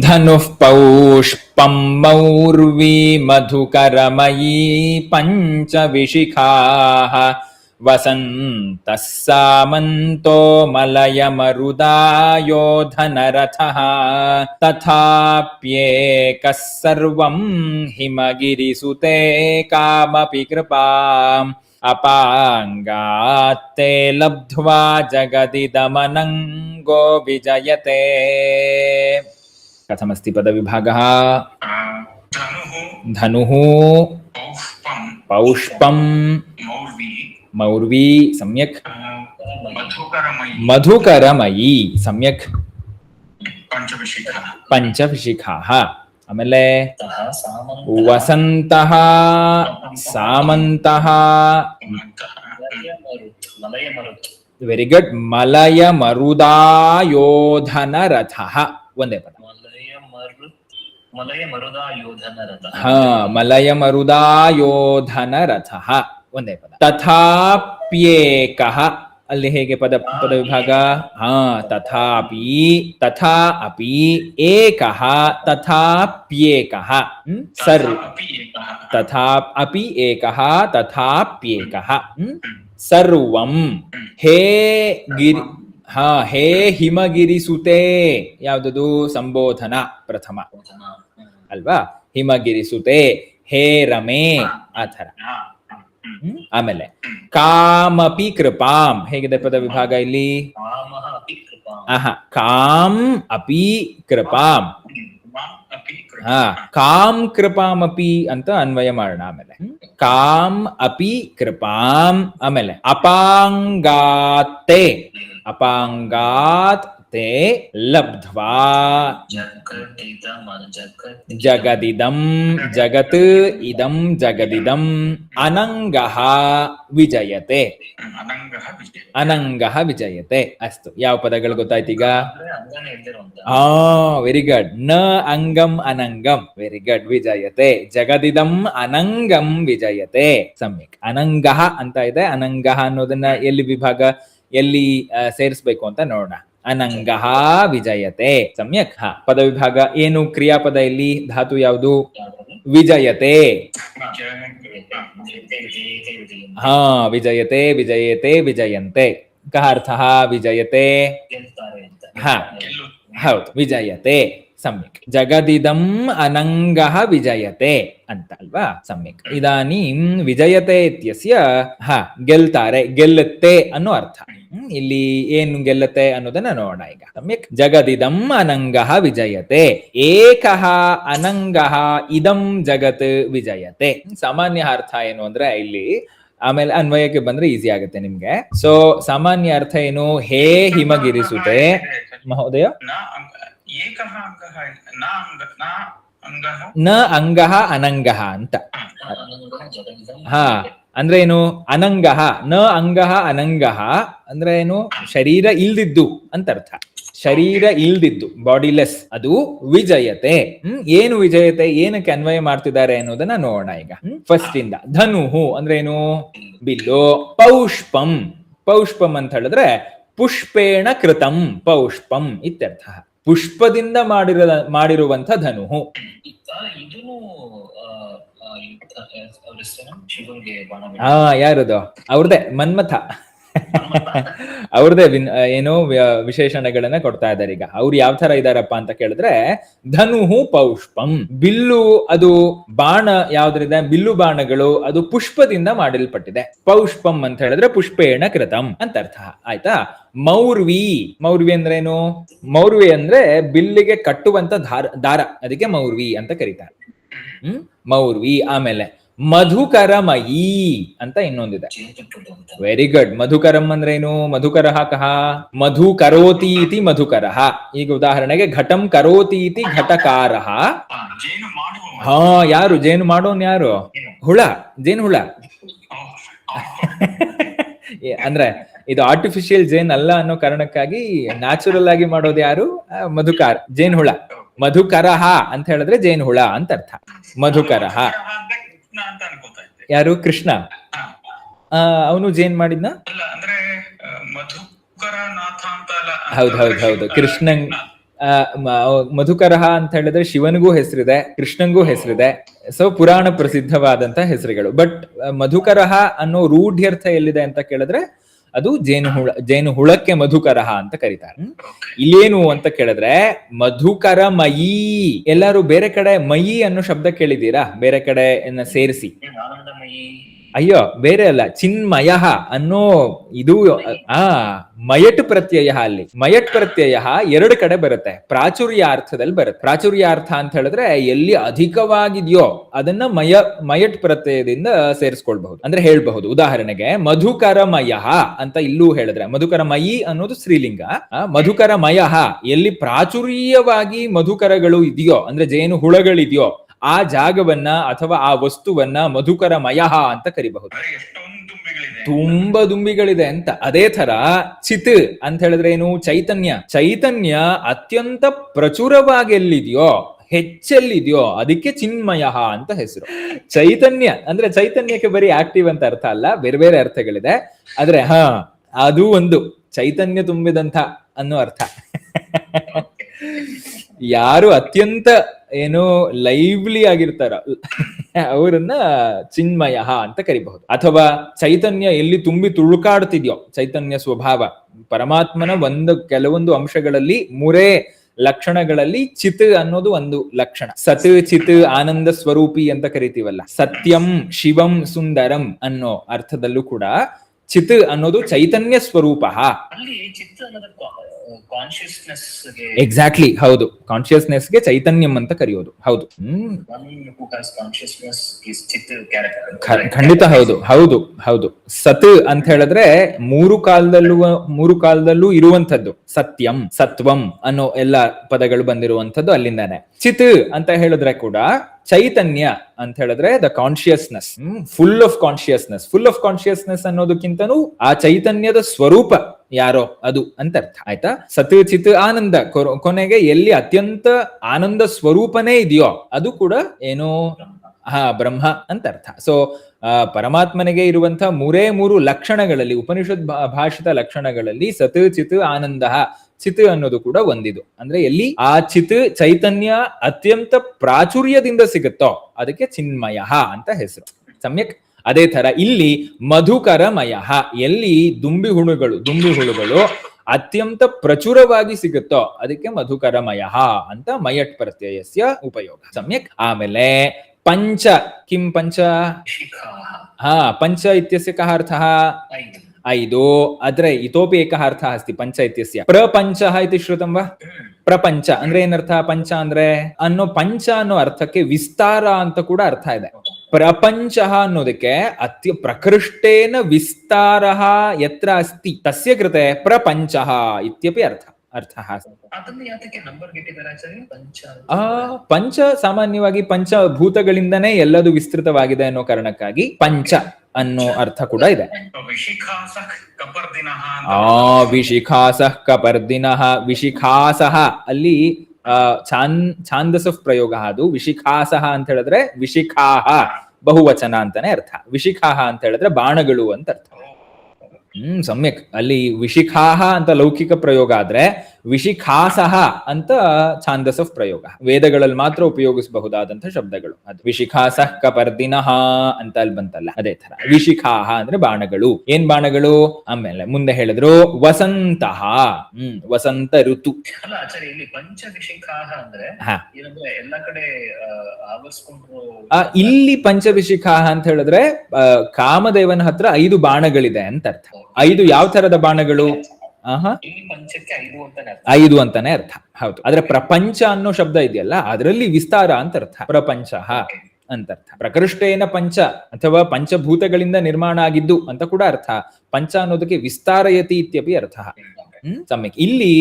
ಧನುಃ ಪೌಷ್ಪಂ ಮೌರ್ವಿ ಮಧುಕರಮಯೀ ಪಂಚವಿಶಿಖಾಃ ವಸಂತಃ ಸಾಮಂತೋ ಮಲಯಮರುದಾಯೋ ಧನರಥಃ ತಥಾಪ್ಯೇಕಃ ಸರ್ವಂ ಹಿಮಗಿರಿಸುತೆ ಕಾಮಪಿ ಕೃಪಾಂ ಅಪಾಂಗಾತ್ತೇ ಲಬ್ಧ್ವಾ ಜಗದಿದಮನಂಗೋ ವಿಜಯತೆ. ಕಥಮಸ್ತಿ ಪದವಿಭಾಗಃ? ಧನುಃ ಪೌಷ್ಪಂ ಮೌರ್ವಿ ಸಮ್ಯಕ್, ಮಧುಕರಮಯಿ ಸಮ್ಯಕ್, ಪಂಚವಿಶಿಖಾಃ ಆಮೇಲೆ ವಸಂತಃ ಸಾಮಂತಃ ವೆರಿ ಗುಡ್ ಮಲಯ ಮರುದಾಯೋಧನ ರಥಃ ಒಂದೇ ಪದ. ಹಾ ಮಲಯ ಮರುದಾಯೋಧನ ರಥಃ ಒಂದೇ ಪದ. ತಥಾಪ್ಯೇಕಃ ಅಲ್ಲಿ ಹೇಗೆ ಪದ ವಿಭಾಗ? ಹಾ ತಥಾಪಿ, ತಥಾ ಅಪಿ, ಏಕಃ, ತಥಾಪ್ಯೇಕಃ, ತಥಾ ಅಪಿ ಏಕಃ, ತಥಾಪ್ಯೇಕಃ, ಸರ್ವಂ ಹೇ ಗಿರಿ, ಹಾ ಹೇ ಹಿಮಗಿರಿಸುತೆ ಯಾವ್ದದು? ಸಂಬೋಧನ ಪ್ರಥಮ ಅಲ್ವಾ? ಹಿಮಗಿರಿಸುತೆ, ಹೇ ರಮೇ ಆ ಥರ. ಆಮೇಲೆ ಕಾಮಪಿ ಕೃಪಾಂ ಹೇಗಿದೆ ಪದ ವಿಭಾಗ ಇಲ್ಲಿ? ಕಾಮ್ ಅಪಿ ಕೃಪಾಂ, ಹಾ ಕಾಮ್ ಕೃಪಾಮಪಿ ಅಂತ ಅನ್ವಯ ಮಾಡೋಣ. ಆಮೇಲೆ ಕಾಮ್ ಅಪಿ ಕೃಪಾಂ, ಆಮೇಲೆ ಅಪಾಂಗಾತೆ, ಅಪಾಂಗಾತ್ ತೇ ಲಬ್ಧ್ವಾ ಜಗದಿದಂ, ಜಗತ್ ಇದಂ ಜಗದಿದಂ ಅನಂಗಃ ವಿಜಯತೆ, ಅನಂಗಃ ವಿಜಯತೆ. ಅಸ್ತು ಯಾವ ಪದಗಳು ಗೊತ್ತಾಯ್ತು ಈಗ? Very good. ನ ಅಂಗಂ ಅನಂಗಂ, ವೆರಿ ಗುಡ್. ವಿಜಯತೆ, ಜಗದಿದಂ ಅನಂಗಂ ವಿಜಯತೆ. ಸಮ್ಯಕ್. ಅನಂಗಃ ಅಂತ ಇದೆ. ಅನಂಗಃ ಅನ್ನೋದನ್ನ ಎಲ್ಲಿ ವಿಭಾಗ, ಎಲ್ಲಿ ಸೇರಿಸ್ಬೇಕು ಅಂತ ನೋಡೋಣ. ಅನಂಗಃ ವಿಜಯತೆ. ಸಮ್ಯಕ್. ಪದ ವಿಭಾಗ ಏನು? ಕ್ರಿಯಾಪದ ಇಲ್ಲಿ ಧಾತು ಯಾವುದು? ವಿಜಯತೆ. ಹಾ ವಿಜಯತೆ, ವಿಜಯತೆ, ವಿಜಯಂತೆ. ಕಃ ಅರ್ಥಃ? ವಿಜಯತೆ, ಹಾ ಹೌದು ವಿಜಯತೆ. ಸಮ್ಯಕ್. ಜಗದಿದಂ ಅನಂಗಃ ವಿಜಯತೆ ಅಂತ ಅಲ್ವಾ? ಸಮ್ಯಕ್. ಇದಾನೀಂ ವಿಜಯತೆ ಇತ್ಯಸ್ಯ ಗೆಲ್ತಾರೆ, ಗೆಲ್ಲುತ್ತೆ ಅನ್ನೋ ಅರ್ಥ. ಇಲ್ಲಿ ಏನು ಗೆಲ್ಲುತ್ತೆ ಅನ್ನೋದನ್ನ ನೋಡೋಣ ಈಗ. ಸಮ್ಯಕ್. ಜಗದಿದಂ ಅನಂಗಃ ವಿಜಯತೆ, ಏಕಃ ಅನಂಗಃ ಇದಂ ಜಗತ್ ವಿಜಯತೆ. ಸಾಮಾನ್ಯ ಅರ್ಥ ಏನು ಅಂದ್ರೆ ಇಲ್ಲಿ, ಆಮೇಲೆ ಅನ್ವಯಕ್ಕೆ ಬಂದ್ರೆ ಈಸಿ ಆಗುತ್ತೆ ನಿಮ್ಗೆ. ಸೊ ಸಾಮಾನ್ಯ ಅರ್ಥ ಏನು? ಹೇ ಹಿಮಗಿರಿಸುತ್ತೆ ಮಹೋದಯ. ನ ಅಂಗಃ ಅನಂಗಃ ಅಂತ. ಹಾ ಅಂದ್ರೆ ಏನು? ಅನಂಗಃ, ನ ಅಂಗಃ ಅನಂಗಃ ಅಂದ್ರೆ ಏನು? ಶರೀರ ಇಲ್ದಿದ್ದು ಅಂತ ಅರ್ಥ. ಶರೀರ ಇಲ್ದಿದ್ದು, ಬಾಡಿಲೆಸ್, ಅದು ವಿಜಯತೆ. ಏನು ವಿಜಯತೆ, ಏನಕ್ಕೆ ಅನ್ವಯ ಮಾಡ್ತಿದ್ದಾರೆ ಅನ್ನೋದನ್ನ ನೋಡೋಣ ಈಗ. ಫಸ್ಟ್ ಇಂದ. ಧನುಹು ಅಂದ್ರೆ ಏನು? ಬಿಲ್ಲು. ಪೌಷ್ಪಂ, ಪೌಷ್ಪಂ ಅಂತ ಹೇಳಿದ್ರೆ ಪುಷ್ಪೇಣ ಕೃತಂ ಪೌಷ್ಪಂ ಇತ್ಯರ್ಥ. ಪುಷ್ಪದಿಂದ ಮಾಡಿರುವಂತ ಧನುಹು. ಯಾರದು? ಅವ್ರದೇ ಮನ್ಮಥ. ಅವ್ರದೇ ಏನೋ ವಿಶೇಷಣಗಳನ್ನ ಕೊಡ್ತಾ ಇದ್ದಾರೆ ಈಗ. ಅವ್ರು ಯಾವ ತರ ಇದಾರಪ್ಪ ಅಂತ ಕೇಳಿದ್ರೆ, ಧನುಹು ಪೌಷ್ಪಂ, ಬಿಲ್ಲು ಅದು ಬಾಣ ಯಾವ್ದ್ರಿಂದ? ಬಿಲ್ಲು ಬಾಣಗಳು ಅದು ಪುಷ್ಪದಿಂದ ಮಾಡಲ್ಪಟ್ಟಿದೆ. ಪೌಷ್ಪಂ ಅಂತ ಹೇಳಿದ್ರೆ ಪುಷ್ಪೇಣ ಕೃತಂ ಅಂತ ಅರ್ಥ ಆಯ್ತಾ? ಮೌರ್ವಿ, ಮೌರ್ವಿ ಅಂದ್ರೇನು? ಮೌರ್ವಿ ಅಂದ್ರೆ ಬಿಲ್ಲಿಗೆ ಕಟ್ಟುವಂತ ದಾರ, ಅದಕ್ಕೆ ಮೌರ್ವಿ ಅಂತ ಕರೀತಾರೆ. ಮೌರ್ವಿ. ಆಮೇಲೆ ಮಧುಕರಮಯಿ ಅಂತ ಇನ್ನೊಂದಿದೆ. Very good. ಮಧುಕರಂ ಅಂದ್ರೇನು? ಮಧುಕರ ಕಹ ಮಧು ಕರೋತಿ ಇತಿ ಮಧುಕರ. ಈಗ ಉದಾಹರಣೆಗೆ ಘಟಂ ಕರೋತಿ ಇತಿ ಘಟಕಾರ. ಹಾ ಯಾರು ಜೇನು ಮಾಡೋನ್? ಯಾರು? ಹುಳ, ಜೇನು ಹುಳ. ಅಂದ್ರೆ ಇದು ಆರ್ಟಿಫಿಷಿಯಲ್ ಜೇನ್ ಅಲ್ಲ ಅನ್ನೋ ಕಾರಣಕ್ಕಾಗಿ ನ್ಯಾಚುರಲ್ ಆಗಿ ಮಾಡೋದು ಯಾರು? ಮಧುಕಾರ, ಜೇನು ಹುಳ. ಮಧುಕರಹ ಅಂತ ಹೇಳಿದ್ರೆ ಜೇನು ಹುಳ ಅಂತ ಅರ್ಥ. ಮಧುಕರಹ. ಯಾರು? ಕೃಷ್ಣ. ಅವನು ಜೇನ್ ಮಾಡಿದ್ನ? ಹೌದು ಹೌದು ಹೌದು. ಕೃಷ್ಣ ಮಧುಕರಹ ಅಂತ ಹೇಳಿದ್ರೆ ಶಿವನಿಗೂ ಹೆಸರಿದೆ, ಕೃಷ್ಣಂಗೂ ಹೆಸರಿದೆ. ಸೊ ಪುರಾಣ ಪ್ರಸಿದ್ಧವಾದಂತ ಹೆಸರುಗಳು. ಬಟ್ ಮಧುಕರಹ ಅನ್ನೋ ರೂಢ್ಯರ್ಥ ಎಲ್ಲಿದೆ ಅಂತ ಕೇಳಿದ್ರೆ ಅದು ಜೇನು ಹುಳಕ್ಕೆ ಮಧುಕರಹ ಅಂತ ಕರೀತಾರೆ. ಇಲ್ಲೇನು ಅಂತ ಕೇಳಿದ್ರೆ ಮಧುಕರಮಯಿ. ಎಲ್ಲಾರು ಬೇರೆ ಕಡೆ ಮಯಿ ಅನ್ನೋ ಶಬ್ದ ಕೇಳಿದೀರಾ? ಬೇರೆ ಕಡೆ ಸೇರಿಸಿ. ಅಯ್ಯೋ ಬೇರೆ ಅಲ್ಲ, ಚಿನ್ಮಯ ಅನ್ನೋ ಇದು ಮಯಟ್ ಪ್ರತ್ಯಯ. ಅಲ್ಲಿ ಮಯಟ್ ಪ್ರತ್ಯಯ ಎರಡು ಕಡೆ ಬರುತ್ತೆ, ಪ್ರಾಚುರ್ಯಾರ್ಥದಲ್ಲಿ ಬರುತ್ತೆ. ಪ್ರಾಚುರ್ಯಾರ್ಥ ಅಂತ ಹೇಳಿದ್ರೆ ಎಲ್ಲಿ ಅಧಿಕವಾಗಿದೆಯೋ ಅದನ್ನ ಮಯಟ್ ಪ್ರತ್ಯಯದಿಂದ ಸೇರಿಸ್ಕೊಳ್ಬಹುದು, ಅಂದ್ರೆ ಹೇಳ್ಬಹುದು. ಉದಾಹರಣೆಗೆ ಮಧುಕರಮಯ ಅಂತ ಇಲ್ಲೂ ಹೇಳಿದ್ರೆ, ಮಧುಕರಮಯಿ ಅನ್ನೋದು ಸ್ತ್ರೀಲಿಂಗ. ಮಧುಕರಮಯ ಎಲ್ಲಿ ಪ್ರಾಚುರ್ಯವಾಗಿ ಮಧುಕರಗಳು ಇದೆಯೋ, ಅಂದ್ರೆ ಜೇನು ಹುಳಗಳಿದೆಯೋ ಆ ಜಾಗವನ್ನ ಅಥವಾ ಆ ವಸ್ತುವನ್ನ ಮಧುಕರಮಯ ಅಂತ ಕರಿಬಹುದು. ತುಂಬಾ ದುಂಬಿಗಳಿದೆ ಅಂತ. ಅದೇ ತರ ಚಿತ್ ಅಂತ ಹೇಳಿದ್ರೆ ಏನು? ಚೈತನ್ಯ ಅತ್ಯಂತ ಪ್ರಚುರವಾಗಿ ಎಲ್ಲಿದೆಯೋ, ಹೆಚ್ಚೆಲ್ಲಿದೆಯೋ ಅದಕ್ಕೆ ಚಿನ್ಮಯ ಅಂತ ಹೆಸರು. ಚೈತನ್ಯ ಅಂದ್ರೆ ಚೈತನ್ಯಕ್ಕೆ ಬರೀ ಆಕ್ಟಿವ್ ಅಂತ ಅರ್ಥ ಅಲ್ಲ, ಬೇರೆ ಬೇರೆ ಅರ್ಥಗಳಿದೆ. ಆದ್ರೆ ಅದು ಒಂದು ಚೈತನ್ಯ ತುಂಬಿದಂಥ ಅನ್ನೋ ಅರ್ಥ. ಯಾರು ಅತ್ಯಂತ ಏನು ಲೈವ್ಲಿ ಆಗಿರ್ತಾರ ಅವರನ್ನ ಚಿನ್ಮಯ ಅಂತ ಕರಿಬಹುದು. ಅಥವಾ ಚೈತನ್ಯ ಎಲ್ಲಿ ತುಂಬಿ ತುಳುಕಾಡ್ತಿದ್ಯೋ, ಚೈತನ್ಯ ಸ್ವಭಾವ, ಪರಮಾತ್ಮನ ಕೆಲವೊಂದು ಅಂಶಗಳಲ್ಲಿ, ಮೂರೇ ಲಕ್ಷಣಗಳಲ್ಲಿ ಚಿತ್ ಅನ್ನೋದು ಒಂದು ಲಕ್ಷಣ. ಸತ್ ಚಿತ್ ಆನಂದ ಸ್ವರೂಪಿ ಅಂತ ಕರಿತೀವಲ್ಲ, ಸತ್ಯಂ ಶಿವಂ ಸುಂದರಂ ಅನ್ನೋ ಅರ್ಥದಲ್ಲೂ ಕೂಡ ಚಿತ್ ಅನ್ನೋದು ಚೈತನ್ಯ ಸ್ವರೂಪ. ಎಕ್ಸಾಕ್ಟ್ಲಿ, ಹೌದು. ಕಾನ್ಶಿಯಸ್ನೆಸ್ಗೆ ಚೈತನ್ಯಂ ಅಂತ ಕರೆಯೋದು. ಹೌದು. ಖಂಡಿತ ಹೌದು, ಹೌದು, ಹೌದು. ಸತ್ ಅಂತ ಹೇಳಿದ್ರೆ ಮೂರು ಕಾಲದಲ್ಲೂ ಇರುವಂತದ್ದು. ಸತ್ಯಂ, ಸತ್ವಂ ಅನ್ನೋ ಎಲ್ಲ ಪದಗಳು ಬಂದಿರುವಂತದ್ದು ಅಲ್ಲಿಂದಾನೆ. ಚಿತ್ ಅಂತ ಹೇಳಿದ್ರೆ ಕೂಡ ಚೈತನ್ಯ ಅಂತ ಹೇಳಿದ್ರೆ the consciousness, full of consciousness ಅನ್ನೋದಕ್ಕಿಂತನೂ ಆ ಚೈತನ್ಯದ ಸ್ವರೂಪ ಯಾರೋ ಅದು ಅಂತ ಅರ್ಥ. ಆಯ್ತಾ? ಸತ್ ಚಿತ್ ಆನಂದ, ಕೊನೆಗೆ ಎಲ್ಲಿ ಅತ್ಯಂತ ಆನಂದ ಸ್ವರೂಪನೇ ಇದೆಯೋ ಅದು ಕೂಡ ಏನೋ ಬ್ರಹ್ಮ ಅಂತ ಅರ್ಥ. ಸೊ ಪರಮಾತ್ಮನಿಗೆ ಇರುವಂತಹ ಮೂರು ಲಕ್ಷಣಗಳಲ್ಲಿ, ಉಪನಿಷತ್ ಭಾಷಿತ ಲಕ್ಷಣಗಳಲ್ಲಿ ಸತ್ ಚಿತ್ ಆನಂದ, ಚಿತ್ ಅನ್ನೋದು ಕೂಡ ಒಂದಿದು. ಅಂದ್ರೆ ಎಲ್ಲಿ ಆ ಚಿತ್ ಚೈತನ್ಯ ಅತ್ಯಂತ ಪ್ರಾಚುರ್ಯದಿಂದ ಸಿಗುತ್ತೋ ಅದಕ್ಕೆ ಚಿನ್ಮಯ ಅಂತ ಹೆಸರು. ಸಮ್ಯಕ್. ಅದೇ ತರ ಇಲ್ಲಿ ಮಧುಕರಮಯ, ಎಲ್ಲಿ ದುಂಬಿ ಹುಳುಗಳು ಅತ್ಯಂತ ಪ್ರಚುರವಾಗಿ ಸಿಗುತ್ತೋ ಅದಕ್ಕೆ ಮಧುಕರಮಯ ಅಂತ ಮಯಟ್ ಪ್ರತ್ಯಯಸ್ಯ ಉಪಯೋಗ. ಸಮ್ಯಕ್. ಆಮೇಲೆ ಪಂಚ, ಕಿಂ ಪಂಚ? ಪಂಚ ಇತ್ಯಸ್ಯ ಕಃ ಅರ್ಥಃ? 5. ಅದ್ರೆ ಇತೋಪಿ ಏಕಃ ಅರ್ಥಃ ಅಸ್ತಿ ಪಂಚ ಇತ್ಯಸ್ಯ. ಪ್ರಪಂಚಃ ಇತಿ ಶ್ರುತಂ ವಾ? ಪ್ರಪಂಚ ಅಂದ್ರೆ ಏನರ್ಥ? ಪಂಚ ಅಂದ್ರೆ ಪಂಚ ಅನ್ನೋ ಅರ್ಥಕ್ಕೆ ವಿಸ್ತಾರ ಅಂತ ಕೂಡ ಅರ್ಥ ಇದೆ. ಪ್ರಪಂಚ ಅನ್ನೋದಕ್ಕೆ ಪ್ರಕೃಷ್ಟೇನ ವಿಸ್ತಾರ ಯತ್ರ ಅಸ್ತಿ ತಸ್ಯ ಕೃತೆ ಪ್ರಪಂಚ ಇತ್ಯಪಿ ಅರ್ಥ. ಪಂಚ ಸಾಮಾನ್ಯವಾಗಿ ಪಂಚಭೂತಗಳಿಂದನೇ ಎಲ್ಲದು ವಿಸ್ತೃತವಾಗಿದೆ ಅನ್ನೋ ಕಾರಣಕ್ಕಾಗಿ ಪಂಚ ಅನ್ನೋ ಅರ್ಥ ಕೂಡ ಇದೆ. ವಿಶಿಖಾಸಃ ಕಪರ್ದಿನಃ. ವಿಶಿಖಾಸಃ ಅಲ್ಲಿ ಛಾಂದಸ ಪ್ರಯೋಗ. ಅದು ವಿಶಿಖಾಸಃ ಅಂತ ಹೇಳಿದ್ರೆ ವಿಶಿಖಾಹ ಬಹುವಚನ ಅಂತಾನೆ ಅರ್ಥ. ವಿಶಿಖಾಹ ಅಂತ ಹೇಳಿದ್ರೆ ಬಾಣಗಳು ಅಂತ ಅರ್ಥ. ಸಮ್ಯಕ್. ಅಲ್ಲಿ ವಿಶಿಖಾಹ ಅಂತ ಲೌಕಿಕ ಪ್ರಯೋಗ ಆದ್ರೆ ವಿಶಿಖಾಸಹ ಅಂತ ಛಾಂದಸ ಪ್ರಯೋಗ. ವೇದಗಳಲ್ಲಿ ಮಾತ್ರ ಉಪಯೋಗಿಸಬಹುದಾದಂತಹ ಶಬ್ದಗಳು. ಅದು ವಿಶಿಖಾಸಃ ಕಪರ್ದಿನಃ ಅಂತ ಅಲ್ಲಿ ಬಂತಲ್ಲ, ಅದೇ ತರ ವಿಶಿಖಾಹ ಅಂದ್ರೆ ಬಾಣಗಳು. ಏನ್ ಬಾಣಗಳು? ಆಮೇಲೆ ಮುಂದೆ ಹೇಳಿದ್ರು ವಸಂತಃ, ವಸಂತ ಋತು. ಇಲ್ಲಿ ಪಂಚವಿಶಿಖಾಹ ಅಂತ ಹೇಳಿದ್ರೆ ಕಾಮದೇವನ ಹತ್ರ 5 ಬಾಣಗಳಿದೆ ಅಂತ ಅರ್ಥ. 5 ಯಾವ ತರದ ಬಾಣಗಳು? 5 ಅಂತಾನೆ ಅರ್ಥ. ಹೌದು. ಆದ್ರೆ ಪ್ರಪಂಚ ಅನ್ನೋ ಶಬ್ದ ಇದೆಯಲ್ಲ ಅದರಲ್ಲಿ ವಿಸ್ತಾರ ಅಂತ ಅರ್ಥ. ಪ್ರಪಂಚ ಅಂತ ಅರ್ಥ. ಪ್ರಕೃಷ್ಟೇನ ಪಂಚ ಅಥವಾ ಪಂಚಭೂತಗಳಿಂದ ನಿರ್ಮಾಣ ಆಗಿದ್ದು ಅಂತ ಕೂಡ ಅರ್ಥ. ಪಂಚ ಅನ್ನೋದಕ್ಕೆ ವಿಸ್ತಾರಯತಿ ಇತ್ಯಪಿ ಅರ್ಥ. ಸಮ್ಯಕ್. ಇಲ್ಲಿ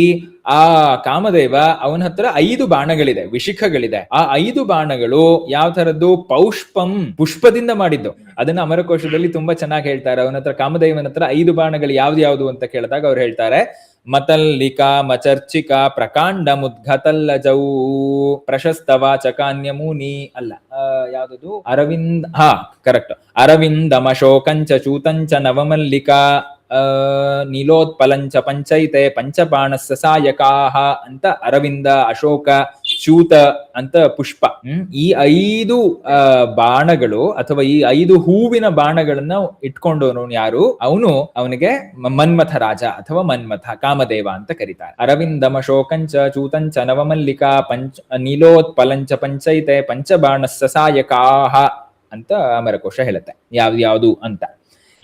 ಆ ಕಾಮದೇವ ಅವನ ಹತ್ರ 5 ಬಾಣಗಳಿದೆ, ವಿಶಿಖಗಳಿದೆ. ಆ 5 ಬಾಣಗಳು ಯಾವ ತರದ್ದು? ಪೌಷ್ಪಂ, ಪುಷ್ಪದಿಂದ ಮಾಡಿದ್ದು. ಅದನ್ನ ಅಮರಕೋಶದಲ್ಲಿ ತುಂಬಾ ಚೆನ್ನಾಗಿ ಹೇಳ್ತಾರೆ. ಅವನ ಹತ್ರ, ಕಾಮದೇವನ ಹತ್ರ 5 ಬಾಣಗಳು ಯಾವ್ದು ಅಂತ ಕೇಳಿದಾಗ ಅವ್ರು ಹೇಳ್ತಾರೆ ಮತಲ್ಲಿಕಾ ಮಚರ್ಚಿಕಾ ಪ್ರಕಾಂಡ ಮುದ್ಗತಲ್ಲಜೌ ಪ್ರಶಸ್ತವಾಚಕಾನ್ಯಮೂನಿ ಅಲ್ಲ, ಯಾವ್ದು? ಅರವಿಂದ್. ಕರೆಕ್ಟ್. ಅರವಿಂದಮಶೋಕಂಚ ಚೂತಂಚ ನವಮಲ್ಲಿಕಾ ನೀಲೋತ್ಪಲಂಚ ಪಂಚೈತೆ ಪಂಚಬಾಣಸ್ಸ ಸಾಯಕಾಹ ಅಂತ ಅರವಿಂದ, ಅಶೋಕ, ಚ್ಯೂತ ಅಂತ ಪುಷ್ಪ. ಈ 5 ಬಾಣಗಳು ಅಥವಾ ಈ 5 ಹೂವಿನ ಬಾಣಗಳನ್ನ ಇಟ್ಕೊಂಡವನು ಯಾರು, ಅವನಿಗೆ ಮನ್ಮಥ ರಾಜ ಅಥವಾ ಮನ್ಮಥ ಕಾಮದೇವ ಅಂತ ಕರೀತಾರೆ. ಅರವಿಂದಮ ಶೋಕಂಚ ಚೂತಂಚ ನವಮಲ್ಲಿಕಾ ನೀಲೋತ್ಪಲಂಚ ಪಂಚೈತೆ ಪಂಚಬಾಣಸ್ಸ ಸಾಯಕಾಹ ಅಂತ ಅಮರಕೋಶ ಹೇಳುತ್ತೆ ಯಾವ್ದು ಅಂತ.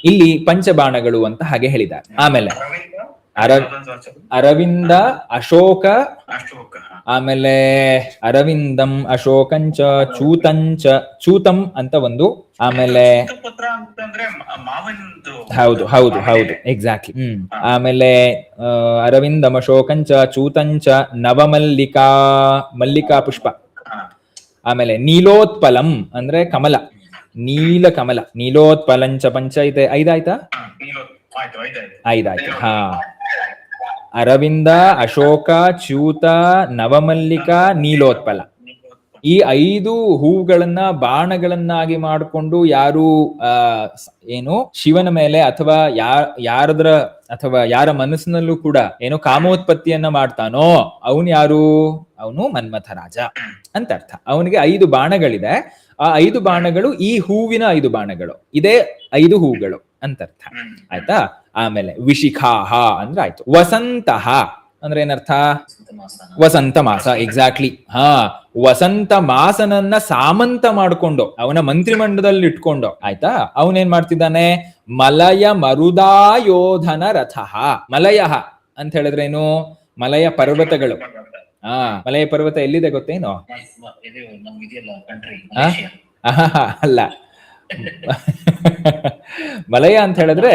ಇಲ್ಲಿ ಪಂಚಬಾಣಗಳು ಅಂತ ಹಾಗೆ ಹೇಳಿದ್ದಾರೆ. ಆಮೇಲೆ ಅರವಿಂದ, ಅಶೋಕ, ಆಮೇಲೆ ಅರವಿಂದಂ, ಅಶೋಕಂಚ, ಚೂತಂ ಅಂತ ಒಂದು, ಆಮೇಲೆ ಹೌದು ಎಕ್ಸಾಕ್ಟ್ಲಿ. ಆಮೇಲೆ ಅರವಿಂದಂ, ಅಶೋಕಂಚ, ಚೂತಂಚ, ಮಲ್ಲಿಕಾ ಪುಷ್ಪ. ಆಮೇಲೆ ನೀಲೋತ್ಪಲಂ ಅಂದ್ರೆ ಕಮಲ, ನೀಲ ಕಮಲ. ನೀಲೋತ್ಪಲಂಚ ಪಂಚೈತೆ 5 ಆಯ್ತಾ? 5 ಆಯ್ತು. ಹಾ, ಅರವಿಂದ, ಅಶೋಕ, ಚ್ಯೂತ, ನವಮಲ್ಲಿಕಾ, ನೀಲೋತ್ಪಲ. ಈ 5 ಹೂಗಳನ್ನ ಬಾಣಗಳನ್ನಾಗಿ ಮಾಡಿಕೊಂಡು ಯಾರು ಶಿವನ ಮೇಲೆ ಅಥವಾ ಯಾರ ಮನಸ್ಸಿನಲ್ಲೂ ಕೂಡ ಕಾಮೋತ್ಪತ್ತಿಯನ್ನ ಮಾಡ್ತಾನೋ ಅವನು ಮನ್ಮಥ ರಾಜ ಅಂತ ಅರ್ಥ. ಅವನಿಗೆ 5 ಬಾಣಗಳಿದೆ. ಆ 5 ಬಾಣಗಳು ಈ ಹೂವಿನ 5 ಬಾಣಗಳು, ಇದೇ 5 ಹೂಗಳು ಅಂತ ಅರ್ಥ. ಆಯ್ತಾ? ಆಮೇಲೆ ವಿಶಿಖಾಹ ಅಂದ್ರೆ ಆಯ್ತು. ವಸಂತಃ ಅಂದ್ರೆ ಏನರ್ಥ? ವಸಂತ ಮಾಸ. ಎಕ್ಸಾಕ್ಟ್ಲಿ. ವಸಂತ ಮಾಸನನ್ನ ಸಾಮಂತ ಮಾಡ್ಕೊಂಡು ಅವನ ಮಂತ್ರಿಮಂಡಲದಲ್ಲಿ ಇಟ್ಕೊಂಡು, ಆಯ್ತಾ, ಅವನೇನ್ ಮಾಡ್ತಿದ್ದಾನೆ? ಮಲಯ ಮರುದಾಯೋಧನ ರಥಃ. ಮಲಯ ಅಂತ ಹೇಳಿದ್ರೇನು? ಮಲಯ ಪರ್ವತಗಳು. ಮಲಯ ಪರ್ವತ ಎಲ್ಲಿದೆ ಗೊತ್ತೇನೋ? ಅಲ್ಲ, ಮಲಯ ಅಂತ ಹೇಳಿದ್ರೆ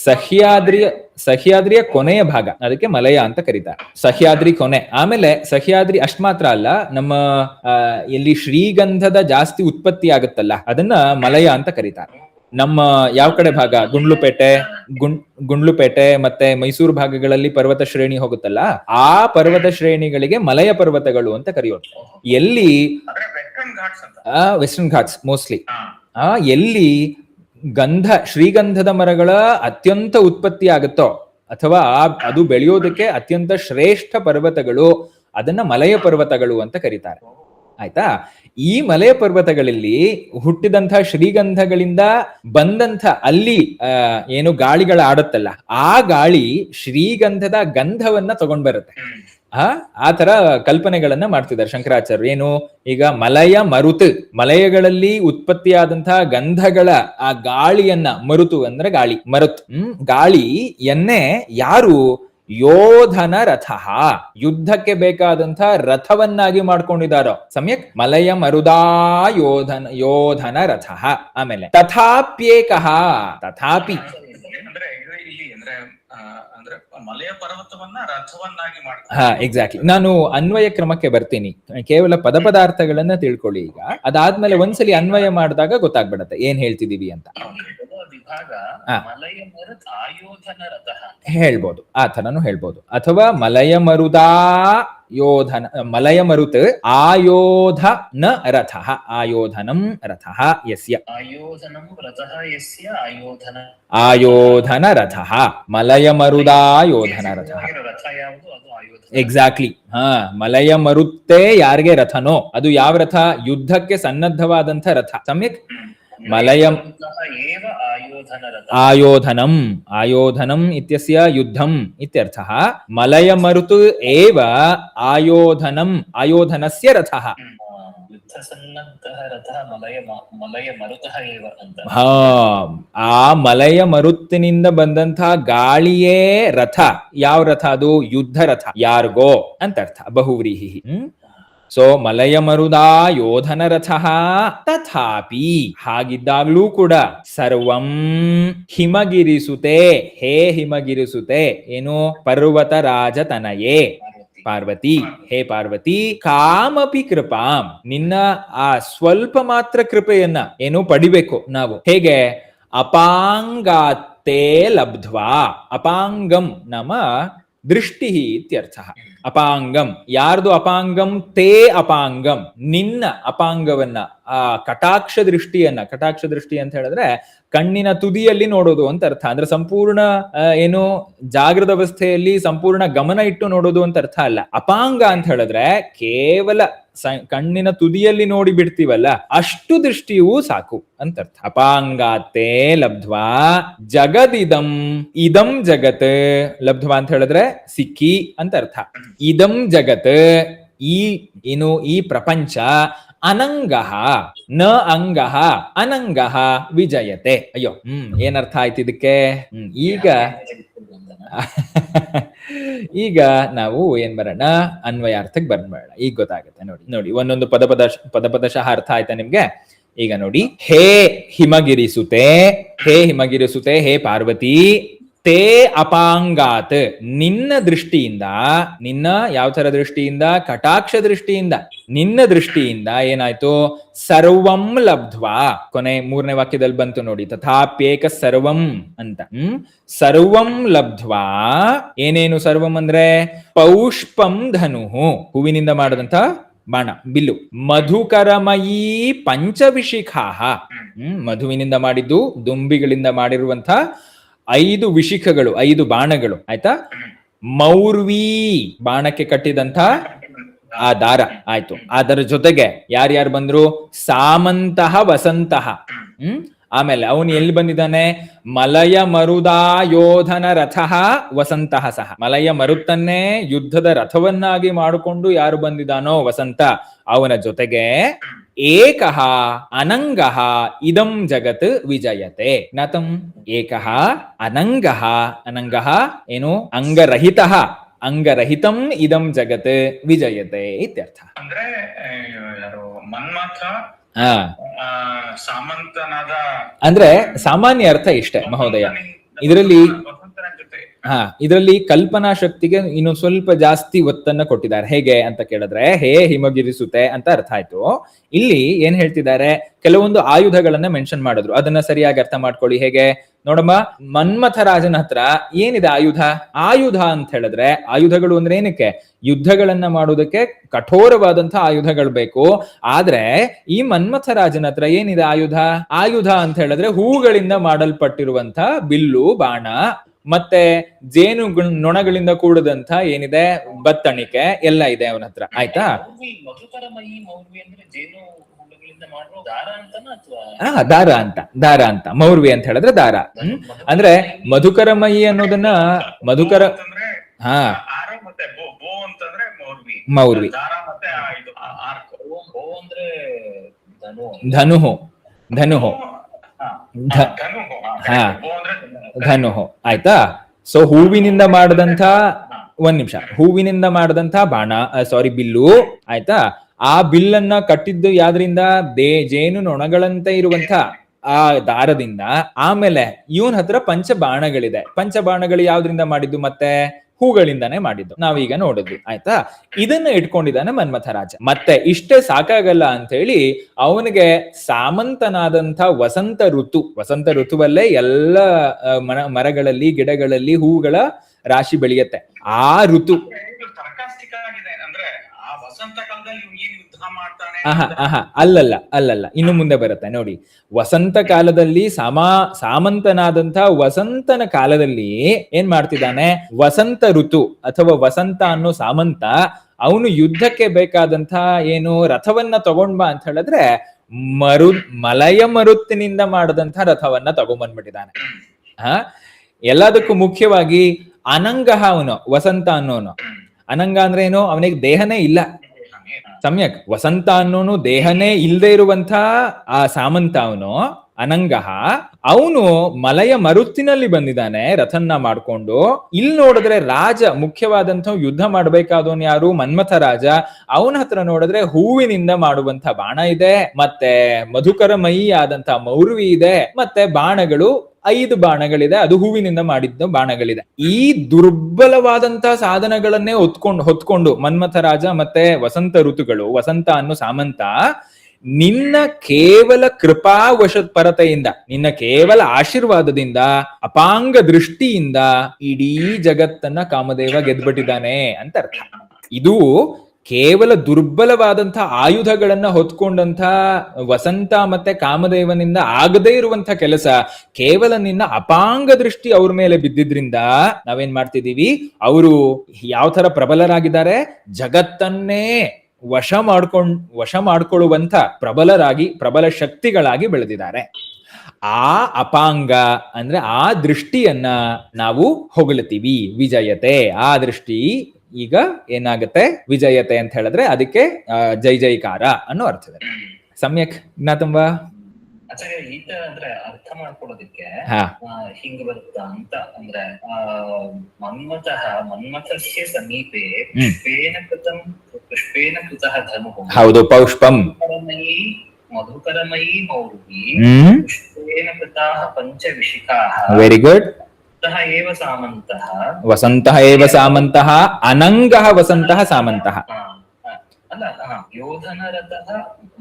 ಸಹ್ಯಾದ್ರಿಯ ಕೊನೆಯ ಭಾಗ, ಅದಕ್ಕೆ ಮಲಯ ಅಂತ ಕರೀತಾರೆ. ಸಹ್ಯಾದ್ರಿ ಕೊನೆ. ಆಮೇಲೆ ಸಹ್ಯಾದ್ರಿ ಅಷ್ಟ್ ಮಾತ್ರ ಅಲ್ಲ, ನಮ್ಮ ಎಲ್ಲಿ ಶ್ರೀಗಂಧದ ಜಾಸ್ತಿ ಉತ್ಪತ್ತಿ ಆಗುತ್ತಲ್ಲ, ಅದನ್ನ ಮಲಯ ಅಂತ ಕರೀತಾರೆ. ನಮ್ಮ ಯಾವ ಕಡೆ ಭಾಗ? ಗುಂಡ್ಲುಪೇಟೆ ಮತ್ತೆ ಮೈಸೂರು ಭಾಗಗಳಲ್ಲಿ ಪರ್ವತ ಶ್ರೇಣಿ ಹೋಗುತ್ತಲ್ಲ, ಆ ಪರ್ವತ ಶ್ರೇಣಿಗಳಿಗೆ ಮಲಯ ಪರ್ವತಗಳು ಅಂತ ಕರೆಯೋದು. ಎಲ್ಲಿ ವೆಸ್ಟರ್ನ್ ಘಾಟ್ಸ್ ಮೋಸ್ಟ್ಲಿ. ಎಲ್ಲಿ ಶ್ರೀಗಂಧದ ಮರಗಳ ಅತ್ಯಂತ ಉತ್ಪತ್ತಿ ಆಗುತ್ತೋ ಅಥವಾ ಅದು ಬೆಳೆಯೋದಕ್ಕೆ ಅತ್ಯಂತ ಶ್ರೇಷ್ಠ ಪರ್ವತಗಳು, ಅದನ್ನ ಮಲಯ ಪರ್ವತಗಳು ಅಂತ ಕರೀತಾರೆ. ಆಯ್ತಾ? ಈ ಮಲಯ ಪರ್ವತಗಳಲ್ಲಿ ಹುಟ್ಟಿದಂಥ ಶ್ರೀಗಂಧಗಳಿಂದ ಬಂದಂಥ ಅಲ್ಲಿ ಗಾಳಿಗಳ ಆಡುತ್ತಲ್ಲ, ಆ ಗಾಳಿ ಶ್ರೀಗಂಧದ ಗಂಧವನ್ನ ತಗೊಂಡ್ ಬರುತ್ತೆ. ಆ ತರ ಕಲ್ಪನೆಗಳನ್ನ ಮಾಡ್ತಿದ್ದಾರೆ ಶಂಕರಾಚಾರ್ಯ. ಈಗ ಮಲಯಗಳಲ್ಲಿ ಉತ್ಪತ್ತಿಯಾದಂತಹ ಗಂಧಗಳ ಆ ಗಾಳಿಯನ್ನ, ಮರುತು ಅಂದ್ರೆ ಗಾಳಿಯನ್ನೇ ಯಾರು ಯೋಧನ ರಥ, ಯುದ್ಧಕ್ಕೆ ಬೇಕಾದಂತ ರಥವನ್ನಾಗಿ ಮಾಡ್ಕೊಂಡಿದ್ದಾರೋ ಸಮ್ಯಕ್ ಮಲಯ ಮರುದಾ ಯೋಧನ ರಥ. ಆಮೇಲೆ ತಥಾಪಿ ಮಲಯ ಪರ್ವತವನ್ನ ರಥವನ್ನಾಗಿ ಎಕ್ಸಾಕ್ಟ್ಲಿ. ನಾನು ಅನ್ವಯ ಕ್ರಮಕ್ಕೆ ಬರ್ತೀನಿ, ಕೇವಲ ಪದಾರ್ಥಗಳನ್ನ ತಿಳ್ಕೊಳ್ಳಿ. ಈಗ ಅದಾದ್ಮೇಲೆ ಒಂದ್ಸಲಿ ಅನ್ವಯ ಮಾಡಿದಾಗ ಗೊತ್ತಾಗ್ಬಿಡತ್ತೆ ಏನ್ ಹೇಳ್ತಿದೀವಿ ಅಂತ. ಹೇಳ್ಬೋದು, ಆ ಥರನು ಹೇಳ್ಬೋದು. ಅಥವಾ ಮಲಯ ಮರುತ್ ಆಯೋಧನ ರಥಃ, ಆಯೋಧನಂ ರಥಃ ಯಸ್ಯ, ಆಯೋಧನ ರಥಃ, ಮಲಯ ಮರುದಾಯೋಧನ ರಥಃ. ಎಕ್ಸಾಕ್ಟ್ಲಿ. ಮಲಯ ಮರುತ್ತೇ ಯಾರಿಗೆ ರಥನೋ ಅದು ಯಾವ ರಥ? ಯುದ್ಧಕ್ಕೆ ಸನ್ನದ್ಧವಾದಂಥ ರಥ. ಸಮ್ಯಕ್. ಆಯೋಧನಂ ಇತ್ಯಸ್ಯ ಯುದ್ಧಂ ಇತ್ಯರ್ಥಃ. ಮಲಯ ಮರುತು ಏವ ಆಯೋಧನಸ್ಯ ರಥಃ. ಆ ಮಲಯ ಮರುತ್ತಿನಿಂದ ಬಂದಂತಹ ಗಾಳಿಯೇ ರಥ. ಯಾವ ರಥ ಅದು? ಯುದ್ಧ ರಥ. ಯಾರ್ಗೋ ಅಂತ ಅರ್ಥ, ಬಹುವ್ರೀಹಿ. ಸೊ ಮಲಯ ಮರುದಾ ಯೋಧನ ರಥ. ತಥಾಪಿ ಹಾಗಿದ್ದಾಗ್ಲೂ ಕೂಡ ಸರ್ವಂ ಹಿಮಗಿರಿಸುತೆ, ಹೇ ಹಿಮಗಿರಿಸುತೆ, ಪರ್ವತ ರಾಜತನಯೇ ಪಾರ್ವತಿ, ಹೇ ಪಾರ್ವತಿ, ಕಾಮಪಿ ಕೃಪಾಂ, ನಿನ್ನ ಆ ಸ್ವಲ್ಪ ಮಾತ್ರ ಕೃಪೆಯನ್ನ ಪಡಿಬೇಕು ನಾವು. ಹೇಗೆ? ಅಪಾಂಗಾತ್ತೇ ಲಬ್ಧ್ವಾ. ಅಪಾಂಗಂ ನಾಮ ದೃಷ್ಟಿ ಇತ್ಯರ್ಥ. ಅಪಾಂಗಂ, ಯಾರ್ದು ಅಪಾಂಗಂ? ತೇ ಅಪಾಂಗಂ, ನಿನ್ನ ಅಪಾಂಗವನ್ನ, ಆ ಕಟಾಕ್ಷ ದೃಷ್ಟಿಯನ್ನ, ಕಟಾಕ್ಷ ದೃಷ್ಟಿ ಅಂತ ಹೇಳಿದ್ರೆ ಕಣ್ಣಿನ ತುದಿಯಲ್ಲಿ ನೋಡೋದು ಅಂತ ಅರ್ಥ. ಅಂದ್ರೆ ಸಂಪೂರ್ಣ ಏನು ಜಾಗೃತ ಅವಸ್ಥೆಯಲ್ಲಿ ಸಂಪೂರ್ಣ ಗಮನ ಇಟ್ಟು ನೋಡೋದು ಅಂತ ಅರ್ಥ ಅಲ್ಲ. ಅಪಾಂಗ ಅಂತ ಹೇಳಿದ್ರೆ ಕೇವಲ ಕಣ್ಣಿನ ತುದಿಯಲ್ಲಿ ನೋಡಿ ಬಿಡ್ತೀವಲ್ಲ, ಅಷ್ಟು ದೃಷ್ಟಿಯೂ ಸಾಕು ಅಂತ ಅರ್ಥ. ಅಪಾಂಗಾತೆ ಲಬ್ಧ್ವಾ ಜಗದಿದಂ, ಇದಂ ಜಗತ್, ಲಬ್ಧ್ವಾ ಅಂತ ಹೇಳಿದ್ರೆ ಸಿಕ್ಕಿ ಅಂತ ಅರ್ಥ. ಇದಂ ಜಗತ್, ಈ ಏನು ಈ ಪ್ರಪಂಚ, ಅನಂಗಃ ನ ಅಂಗಃ ಅನಂಗಃ ವಿಜಯತೆ. ಅಯ್ಯೋ ಏನರ್ಥ ಆಯ್ತು ಇದಕ್ಕೆ? ಈಗ ನಾವು ಏನ್ ಬರೋಣ, ಅನ್ವಯಾರ್ಥಕ್ಕೆ ಬಂದ್ಬೇಡ. ಈಗ ಗೊತ್ತಾಗುತ್ತೆ ನೋಡಿ. ನೋಡಿ ಒಂದೊಂದು ಪದಶಃ ಅರ್ಥ ಆಯ್ತಾ ನಿಮ್ಗೆ? ಈಗ ನೋಡಿ, ಹೇ ಹಿಮಗಿರಿಸುತೆ, ಹೇ ಹಿಮಗಿರಿಸುತೆ, ಹೇ ಪಾರ್ವತಿ, ತೇ ಅಪಾಂಗಾತ್, ನಿನ್ನ ದೃಷ್ಟಿಯಿಂದ, ನಿನ್ನ ಯಾವ ತರ ದೃಷ್ಟಿಯಿಂದ? ಕಟಾಕ್ಷ ದೃಷ್ಟಿಯಿಂದ, ನಿನ್ನ ದೃಷ್ಟಿಯಿಂದ ಏನಾಯ್ತು? ಸರ್ವಂ ಲಬ್ಧ್ವಾ, ಕೊನೆ ಮೂರನೇ ವಾಕ್ಯದಲ್ಲಿ ಬಂತು ನೋಡಿ, ತಥಾಪ್ಯೇಕ ಸರ್ವಂ ಅಂತ. ಸರ್ವಂ ಲಬ್ಧ್ವಾ, ಏನೇನು ಸರ್ವಂ ಅಂದ್ರೆ? ಪೌಷ್ಪಂ ಧನುಹು, ಹೂವಿನಿಂದ ಮಾಡದಂತ ಬಾಣ, ಬಿಲ್ಲು. ಮಧುಕರಮಯೀ ಪಂಚವಿಶಿಖಾಹ, ಮಧುವಿನಿಂದ ಮಾಡಿದ್ದು, ದುಂಬಿಗಳಿಂದ ಮಾಡಿರುವಂತ 5 ವಿಶಿಖಗಳು, 5 ಬಾಣಗಳು, ಆಯ್ತಾ? ಮೌರ್ವಿ, ಬಾಣಕ್ಕೆ ಕಟ್ಟಿದಂತ ಆ ದಾರ ಆಯ್ತು. ಅದರ ಜೊತೆಗೆ ಯಾರ್ಯಾರು ಬಂದ್ರು? ಸಾಮಂತಹ ವಸಂತಹ. ಆಮೇಲೆ ಅವನು ಎಲ್ಲಿ ಬಂದಿದ್ದಾನೆ? ಮಲಯ ಮರುದಾಯೋಧನ ರಥಃ ವಸಂತಹ ಸಹ, ಮಲಯ ಮರುತ್ತನ್ನೇ ಯುದ್ಧದ ರಥವನ್ನಾಗಿ ಮಾಡಿಕೊಂಡು ಯಾರು ಬಂದಿದ್ದಾನೋ ವಸಂತ, ಅವನ ಜೊತೆಗೆ ಏಕಃ ಅನಂಗಃ ಇದಂ ಜಗತ್ ವಿಜಯತೆ. ಜ್ಞಾತಂ? ಏಕಃ ಅನಂಗಃ, ಅನಂಗಃ ಏನು? ಅಂಗರಹಿತಃ, ಅಂಗರಹಿತಂ ಇದಂ ಜಗತ್ ವಿಜಯತೆ ಇತ್ಯರ್ಥ. ಅಂದ್ರೆ ಯಾರು ಮನ್ಮಥ ಸಾಮಂತನಾದ, ಅಂದ್ರೆ ಸಾಮಾನ್ಯ ಅರ್ಥ ಇಷ್ಟೇ ಮಹೋದಯ. ಇದರಲ್ಲಿ ಇದರಲ್ಲಿ ಕಲ್ಪನಾ ಶಕ್ತಿಗೆ ಇನ್ನು ಸ್ವಲ್ಪ ಜಾಸ್ತಿ ಒತ್ತನ್ನ ಕೊಟ್ಟಿದ್ದಾರೆ. ಹೇಗೆ ಅಂತ ಕೇಳಿದ್ರೆ, ಹೇ ಹಿಮಗಿರಿಸುತ್ತೆ ಅಂತ ಅರ್ಥ ಆಯ್ತು. ಇಲ್ಲಿ ಏನ್ ಹೇಳ್ತಿದ್ದಾರೆ? ಕೆಲವೊಂದು ಆಯುಧಗಳನ್ನ ಮೆನ್ಷನ್ ಮಾಡಿದ್ರು, ಅದನ್ನ ಸರಿಯಾಗಿ ಅರ್ಥ ಮಾಡ್ಕೊಳ್ಳಿ. ಹೇಗೆ ನೋಡಮ್ಮ, ಮನ್ಮಥ ರಾಜನ ಹತ್ರ ಏನಿದೆ ಆಯುಧ? ಆಯುಧ ಅಂತ ಹೇಳಿದ್ರೆ, ಆಯುಧಗಳು ಅಂದ್ರೆ ಏನಕ್ಕೆ? ಯುದ್ಧಗಳನ್ನ ಮಾಡುವುದಕ್ಕೆ ಕಠೋರವಾದಂತಹ ಆಯುಧಗಳು ಬೇಕು. ಆದ್ರೆ ಈ ಮನ್ಮಥ ರಾಜನ ಹತ್ರ ಏನಿದೆ ಆಯುಧ? ಆಯುಧ ಅಂತ ಹೇಳಿದ್ರೆ ಹೂಗಳಿಂದ ಮಾಡಲ್ಪಟ್ಟಿರುವಂತ ಬಿಲ್ಲು, ಬಾಣ, ಮತ್ತೆ ಜೇನು ನೊಣಗಳಿಂದ ಕೂಡದಂತ ಏನಿದೆ ಬತ್ತಣಿಕೆ ಎಲ್ಲ ಇದೆ ಅವನ ಹತ್ರ, ಆಯ್ತಾ? ದಾರ ಅಂತ, ದಾರ ಅಂತ, ಮೌರ್ವಿ ಅಂತ ಹೇಳಿದ್ರೆ ದಾರ. ಅಂದ್ರೆ ಮಧುಕರಮಯಿ ಅನ್ನೋದನ್ನ ಮಧುಕರ ಮೌರ್ವಿ, ಧನುಹು, ಧನುಹು, ಧನುಹು, ಆಯ್ತಾ? ಸೊ ಹೂವಿನಿಂದ ಮಾಡದಂತ, ಒಂದ್ ನಿಮಿಷ, ಹೂವಿನಿಂದ ಮಾಡದಂತ ಬಾಣ, ಸಾರಿ ಬಿಲ್ಲು, ಆಯ್ತಾ? ಆ ಬಿಲ್ಲನ್ನ ಕಟ್ಟಿದ್ದು ಯಾವ್ದ್ರಿಂದ? ಜೇನು ನೊಣಗಳಂತೆ ಇರುವಂತ ಆ ದಾರದಿಂದ. ಆಮೇಲೆ ಇವನ್ ಹತ್ರ ಪಂಚಬಾಣಗಳಿದೆ. ಪಂಚಬಾಣಗಳು ಯಾವ್ದ್ರಿಂದ ಮಾಡಿದ್ದು? ಮತ್ತೆ ಹೂಗಳಿಂದಾನೇ ಮಾಡಿದ್ದು, ನಾವೀಗ ನೋಡಿದ್ವಿ, ಆಯ್ತಾ? ಇದನ್ನ ಇಟ್ಕೊಂಡಿದ್ದಾನೆ ಮನ್ಮಥ ರಾಜ. ಮತ್ತೆ ಇಷ್ಟೇ ಸಾಕಾಗಲ್ಲ ಅಂತ ಹೇಳಿ ಅವನಿಗೆ ಸಾಮಂತನಾದಂಥ ವಸಂತ ಋತು, ವಸಂತ ಋತುವಲ್ಲೇ ಎಲ್ಲ ಮರಗಳಲ್ಲಿ, ಗಿಡಗಳಲ್ಲಿ ಹೂಗಳ ರಾಶಿ ಬೆಳೆಯುತ್ತೆ. ಆ ಋತು ಅಲ್ಲಲ್ಲ, ಇನ್ನು ಮುಂದೆ ಬರುತ್ತೆ ನೋಡಿ. ವಸಂತ ಕಾಲದಲ್ಲಿ ಸಾಮಂತನಾದಂಥ ವಸಂತನ ಕಾಲದಲ್ಲಿ ಏನ್ ಮಾಡ್ತಿದ್ದಾನೆ? ವಸಂತ ಋತು ಅಥವಾ ವಸಂತ ಅನ್ನೋ ಸಾಮಂತ ಅವನು ಯುದ್ಧಕ್ಕೆ ಬೇಕಾದಂತ ಏನು ರಥವನ್ನ ತಗೊಂಡ್ ಬಾ ಅಂತ ಹೇಳಿದ್ರೆ ಮಲಯ ಮರುತ್ತಿನಿಂದ ಮಾಡದಂತ ರಥವನ್ನ ತಗೊಂಡ್ಬಂದ್ಬಿಟ್ಟಿದ್ದಾನೆ. ಎಲ್ಲದಕ್ಕೂ ಮುಖ್ಯವಾಗಿ ಅನಂಗಃ ಅವನು, ವಸಂತ ಅನ್ನೋನು. ಅನಂಗ ಅಂದ್ರೆ ಏನು? ಅವನಿಗೆ ದೇಹನೇ ಇಲ್ಲ. ಸಮ್ಯಕ್, ವಸಂತ ಅನ್ನೋನು ದೇಹನೇ ಇಲ್ಲದೆ ಇರುವಂತ ಆ ಸಾಮಂತ ಅವನು ಅನಂಗಃ. ಅವನು ಮಲಯ ಮರುತ್ತಿನಲ್ಲಿ ಬಂದಿದ್ದಾನೆ ರಥನ್ನ ಮಾಡ್ಕೊಂಡು. ಇಲ್ಲಿ ನೋಡಿದ್ರೆ ರಾಜ, ಮುಖ್ಯವಾದಂತ ಯುದ್ಧ ಮಾಡ್ಬೇಕಾದವನು ಯಾರು? ಮನ್ಮಥ ರಾಜ. ಅವನ ಹತ್ರ ನೋಡಿದ್ರೆ ಹೂವಿನಿಂದ ಮಾಡುವಂತ ಬಾಣ ಇದೆ, ಮತ್ತೆ ಮಧುಕರಮಯಿ ಆದಂತ ಮೌರ್ವಿ ಇದೆ, ಮತ್ತೆ ಬಾಣಗಳು 5 ಬಾಣಗಳಿದೆ, ಅದು ಹೂವಿನಿಂದ ಮಾಡಿದ್ದ ಬಾಣಗಳಿದೆ. ಈ ದುರ್ಬಲವಾದಂತ ಸಾಧನಗಳನ್ನೇ ಹೊತ್ಕೊಂಡು ಮನ್ಮಥ ರಾಜ ಮತ್ತೆ ವಸಂತ ಋತುಗಳು, ವಸಂತ ಅನ್ನೋ ಸಾಮಂತ ನಿನ್ನ ಕೇವಲ ಕೃಪಾವಶಪರತೆಯಿಂದ, ನಿನ್ನ ಕೇವಲ ಆಶೀರ್ವಾದದಿಂದ, ಅಪಾಂಗ ದೃಷ್ಟಿಯಿಂದ ಇಡೀ ಜಗತ್ತನ್ನ ಕಾಮದೇವ ಗೆದ್ಬಿಟ್ಟಿದ್ದಾನೆ ಅಂತ ಅರ್ಥ. ಇದು ಕೇವಲ ದುರ್ಬಲವಾದಂತಹ ಆಯುಧಗಳನ್ನ ಹೊತ್ಕೊಂಡಂತ ವಸಂತ ಮತ್ತೆ ಕಾಮದೇವನಿಂದ ಆಗದೇ ಇರುವಂತ ಕೆಲಸ. ಕೇವಲ ನಿನ್ನ ಅಪಾಂಗ ದೃಷ್ಟಿ ಅವ್ರ ಮೇಲೆ ಬಿದ್ದಿದ್ರಿಂದ ನಾವೇನ್ ಮಾಡ್ತಿದೀವಿ, ಅವರು ಯಾವ ತರ ಪ್ರಬಲರಾಗಿದ್ದಾರೆ, ಜಗತ್ತನ್ನೇ ವಶ ಮಾಡ್ಕೊಳ್ಳುವಂತ ಪ್ರಬಲ ಶಕ್ತಿಗಳಾಗಿ ಬೆಳೆದಿದ್ದಾರೆ. ಆ ಅಪಾಂಗ ಅಂದ್ರೆ ಆ ದೃಷ್ಟಿಯನ್ನ ನಾವು ಹೊಗಳ್ತೀವಿ, ವಿಜಯತೆ. ಆ ದೃಷ್ಟಿ ಈಗ ಏನಾಗುತ್ತೆ, ವಿಜಯತೆ ಅಂತ ಹೇಳಿದ್ರೆ ಅದಕ್ಕೆ ಜೈ ಜೈಕಾರ ಅನ್ನೋ ಅರ್ಥದಲ್ಲಿ. ಸಮ್ಯಕ್ ಜ್ಞಾತಂ ವಾ? ಆಚಾರ್ಯ, ಈತ ಅಂದ್ರೆ ಅರ್ಥ ಮಾಡ್ಕೊಳ್ಳೋದಿಕ್ಕೆ ಹಾ, ಹಿಂಗ್ ಬರುತ್ತಾ ಅಂತ ಅಂದ್ರೆ ಮನ್ಮಥಸ್ಯ ಸಮೀಪೆ ಪುಷ್ಪೇನ ಕೃತಃ ಧನುಃ. ಹೌದು, ಪೌಷ್ಪಂ. ಮಧುಕರಮಯೀ ಮೌರ್ವಿ ಪುಷ್ಪೇನ ಕೃತಾಃ ಪಂಚವಿಶಿಖಾಃ. Very good. ಏವ ಸಾಮಂತಃ ವಸಂತಃ ಏವ ಸಾಮಂತಃ ಅನಂಗಃ ವಸಂತಃ ಸಾಮಂತಃ. ಅಲ್ಲ, ಯೋಧನರತಃ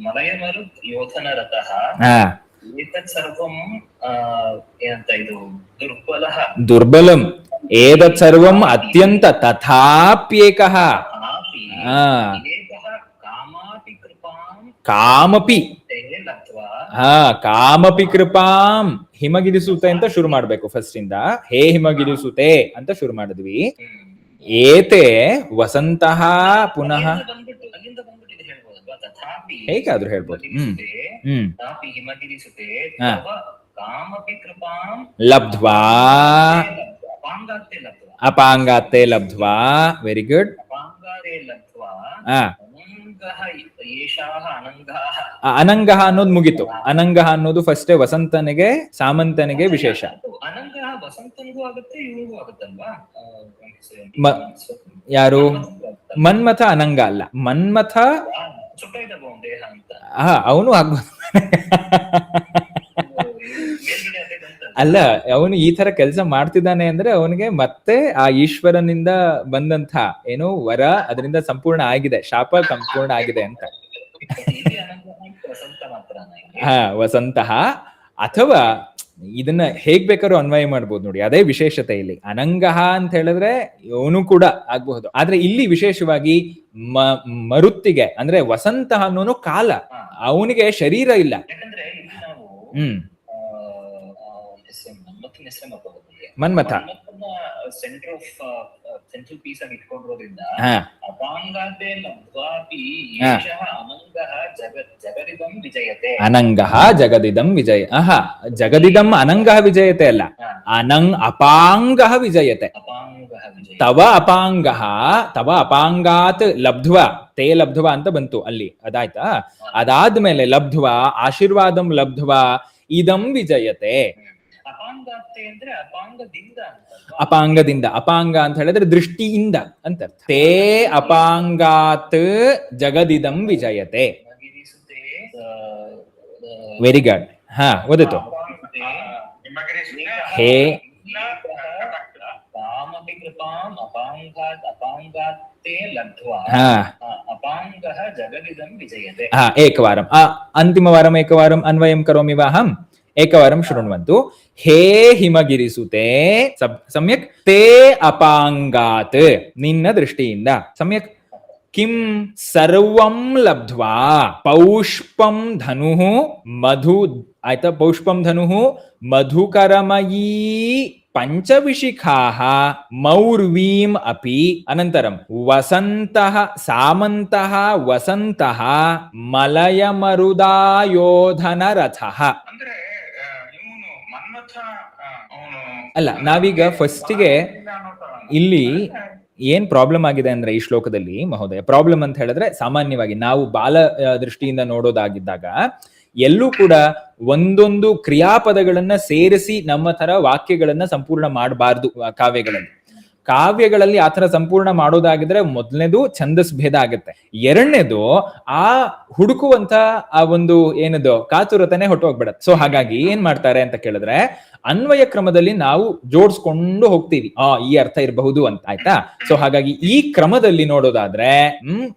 ಮಲಯಮರು ಯೋಧನರತಃ ಏತತ್ ಸರ್ವಂ ಏನಂತ ಇದು ದುರ್ಬಲಂ ಏತತ್ ಸರ್ವಂ ಅತ್ಯಂತ ತಥಾಪ್ಯೇಕಃ ಕಾಮಪಿ ಕಾಮಪಿ ಕೃಪಾಂ ಹಿಮಗಿರಿಸುತ್ತೆ ಅಂತ ಶುರು ಮಾಡ್ಬೇಕು ಫಸ್ಟ್ ಇಂದ. ಹೇ ಹಿಮಗಿರಿಸುತ್ತೆ ಅಂತ ಶುರು ಮಾಡಿದ್ವಿ. ಏತೆ ವಸಂತಃ ಪುನಃ ಹೇಗಾದ್ರೂ ಹೇಳ್ಬೋದು. ಲಬ್ಧ್ವಾ ಅಪಾಂಗಾತೆ ಲಬ್ಧ್ವಾ. Very good. ಅನಂಗಃ ಅನ್ನೋದು ಮುಗಿತು. ಅನಂಗಃ ಅನ್ನೋದು ಫಸ್ಟ್ ವಸಂತನಿಗೆ ಸಾಮಂತನಿಗೆ ವಿಶೇಷ. ಯಾರು? ಮನ್ಮಥ ಅನಂಗ ಅಲ್ಲ, ಮನ್ಮಥ ಅವನು ಆಗ್ಬೋದು ಅಲ್ಲ. ಅವನು ಈ ತರ ಕೆಲಸ ಮಾಡ್ತಿದ್ದಾನೆ ಅಂದ್ರೆ ಅವನಿಗೆ ಮತ್ತೆ ಆ ಈಶ್ವರನಿಂದ ಬಂದಂತ ಏನು ವರ ಅದರಿಂದ ಸಂಪೂರ್ಣ ಆಗಿದೆ, ಶಾಪ ಸಂಪೂರ್ಣ ಆಗಿದೆ ಅಂತ. ವಸಂತಃ ಅಥವಾ ಇದನ್ನ ಹೇಗ್ ಬೇಕಾದ್ರೂ ಅನ್ವಯ ಮಾಡ್ಬೋದು ನೋಡಿ. ಅದೇ ವಿಶೇಷತೆ ಇಲ್ಲಿ. ಅನಂಗಃ ಅಂತ ಹೇಳಿದ್ರೆ ಅವನು ಕೂಡ ಆಗ್ಬಹುದು. ಆದ್ರೆ ಇಲ್ಲಿ ವಿಶೇಷವಾಗಿ ಮರುತ್ತಿಗೆ ಅಂದ್ರೆ ವಸಂತ ಅನ್ನೋನು ಕಾಲ, ಅವನಿಗೆ ಶರೀರ ಇಲ್ಲ. ಮನ್ಮಥ ಸೆಂಟ್ರಲ್ ಪೀಸ್ ಆಗಿ ಇಟ್ಕೊಂಡಿರೋದ್ರಿಂದ ಅಪಾಂಗಾತೆ ಲಬ್ಧ್ವಾಪಿ ಜಗದಿದಂ ವಿಜಯತೆ. ಅನಂಗಃ ಜಗದಿದಂ ವಿಜಯ. ಜಗದಿದಂ ಅನಂಗಃ ವಿಜಯತೆ ಅಲ್ಲ, ಅಪಾಂಗಃ ವಿಜಯತೆ. ತವ ಅಪಾಂಗಃ ತವ ಅಪಾಂಗಾತ್ ಲಬ್ಧ್ವಾ ತೇ ಲಬ್ಧ್ವಾ ಅಂತ ಬಂತು ಅಲ್ಲಿ, ಅದಾಯ್ತಾ? ಅದಾದ್ಮೇಲೆ ಲಬ್ಧ್ವಾ ಆಶೀರ್ವಾದಂ ಲಬ್ಧ್ವಾ ಇದಂ ವಿಜಯತೆ. ಅಪಾಂಗದಿಂದ, ಅಪಾಂಗ ಅಂತ ಹೇಳಿದ್ರೆ ದೃಷ್ಟಿಯಿಂದ ಅಂತ. ತೇ ಅಪಾಂಗಾತ್ ಜಗದಿದಂ ವಿಜಯತೆ. Very good. ಓದಿತು. ಹೇ ಏಕವಾರಂ ಅಂತಿಮವಾರಂ ಏಕವಾರಂ ಅನ್ವಯಂ ಕರೋಮಿ ವಾಹಂ. ಏಕವಾರಂ ಶೃಣ್ವಂತು. ಹೇ ಹಿಮಗಿರಿಸುತೆ ಸಮ್ಯಕ್. ತೇ ಅಪಾಂಗಾತ್ ನಿನ್ನ ದೃಷ್ಟಿಯಿಂದ ಸಮ್ಯಕ್. ಕಿಂ ಸರ್ವಂ ಲಬ್ಧ್ವಾ ಪೌಷ್ಪಂ ಧನುಃ ಮಧು. ಆಯ್ತಾ? ಪೌಷ್ಪಂ ಧನುಃ ಮಧುಕರಮಯೀ ಪಂಚವಿಶಿಖಾಃ ಮೌರ್ವೀಂ ಅಪಿ. ಅನಂತರಂ ವಸಂತಃ ಸಾಮಂತಃ ವಸಂತಃ ಮಲಯಮರುದಾಯೋಧನರಥಃ. ಅಲ್ಲ, ನಾವೀಗ ಫಸ್ಟಿಗೆ ಇಲ್ಲಿ ಏನ್ ಪ್ರಾಬ್ಲಮ್ ಆಗಿದೆ ಅಂದ್ರೆ ಈ ಶ್ಲೋಕದಲ್ಲಿ ಮಹೋದಯ, ಪ್ರಾಬ್ಲಮ್ ಅಂತ ಹೇಳಿದ್ರೆ ಸಾಮಾನ್ಯವಾಗಿ ನಾವು ಬಾಲ ದೃಷ್ಟಿಯಿಂದ ನೋಡೋದಾಗಿದ್ದಾಗ ಎಲ್ಲೂ ಕೂಡ ಒಂದೊಂದು ಕ್ರಿಯಾಪದಗಳನ್ನ ಸೇರಿಸಿ ನಮ್ಮ ತರ ವಾಕ್ಯಗಳನ್ನ ಸಂಪೂರ್ಣ ಮಾಡಬಾರ್ದು ಕಾವ್ಯಗಳಲ್ಲಿ. ಕಾವ್ಯಗಳಲ್ಲಿ ಆತರ ಸಂಪೂರ್ಣ ಮಾಡೋದಾಗಿದ್ರೆ ಮೊದಲನೇದು ಛಂದಸ್ ಭೇದ ಆಗುತ್ತೆ, ಎರಡನೇದು ಆ ಹುಡುಕುವಂತ ಆ ಒಂದು ಏನದು ಕಾತುರತನೆ ಹೊಟ್ಟೋಗ್ಬಿಡತ್ತೆ. ಸೊ ಹಾಗಾಗಿ ಏನ್ ಮಾಡ್ತಾರೆ ಅಂತ ಕೇಳಿದ್ರೆ ಅನ್ವಯ ಕ್ರಮದಲ್ಲಿ ನಾವು ಜೋಡಿಸ್ಕೊಂಡು ಹೋಗ್ತೀವಿ, ಈ ಅರ್ಥ ಇರಬಹುದು ಅಂತ, ಆಯ್ತಾ. ಸೊ ಹಾಗಾಗಿ ಈ ಕ್ರಮದಲ್ಲಿ ನೋಡೋದಾದ್ರೆ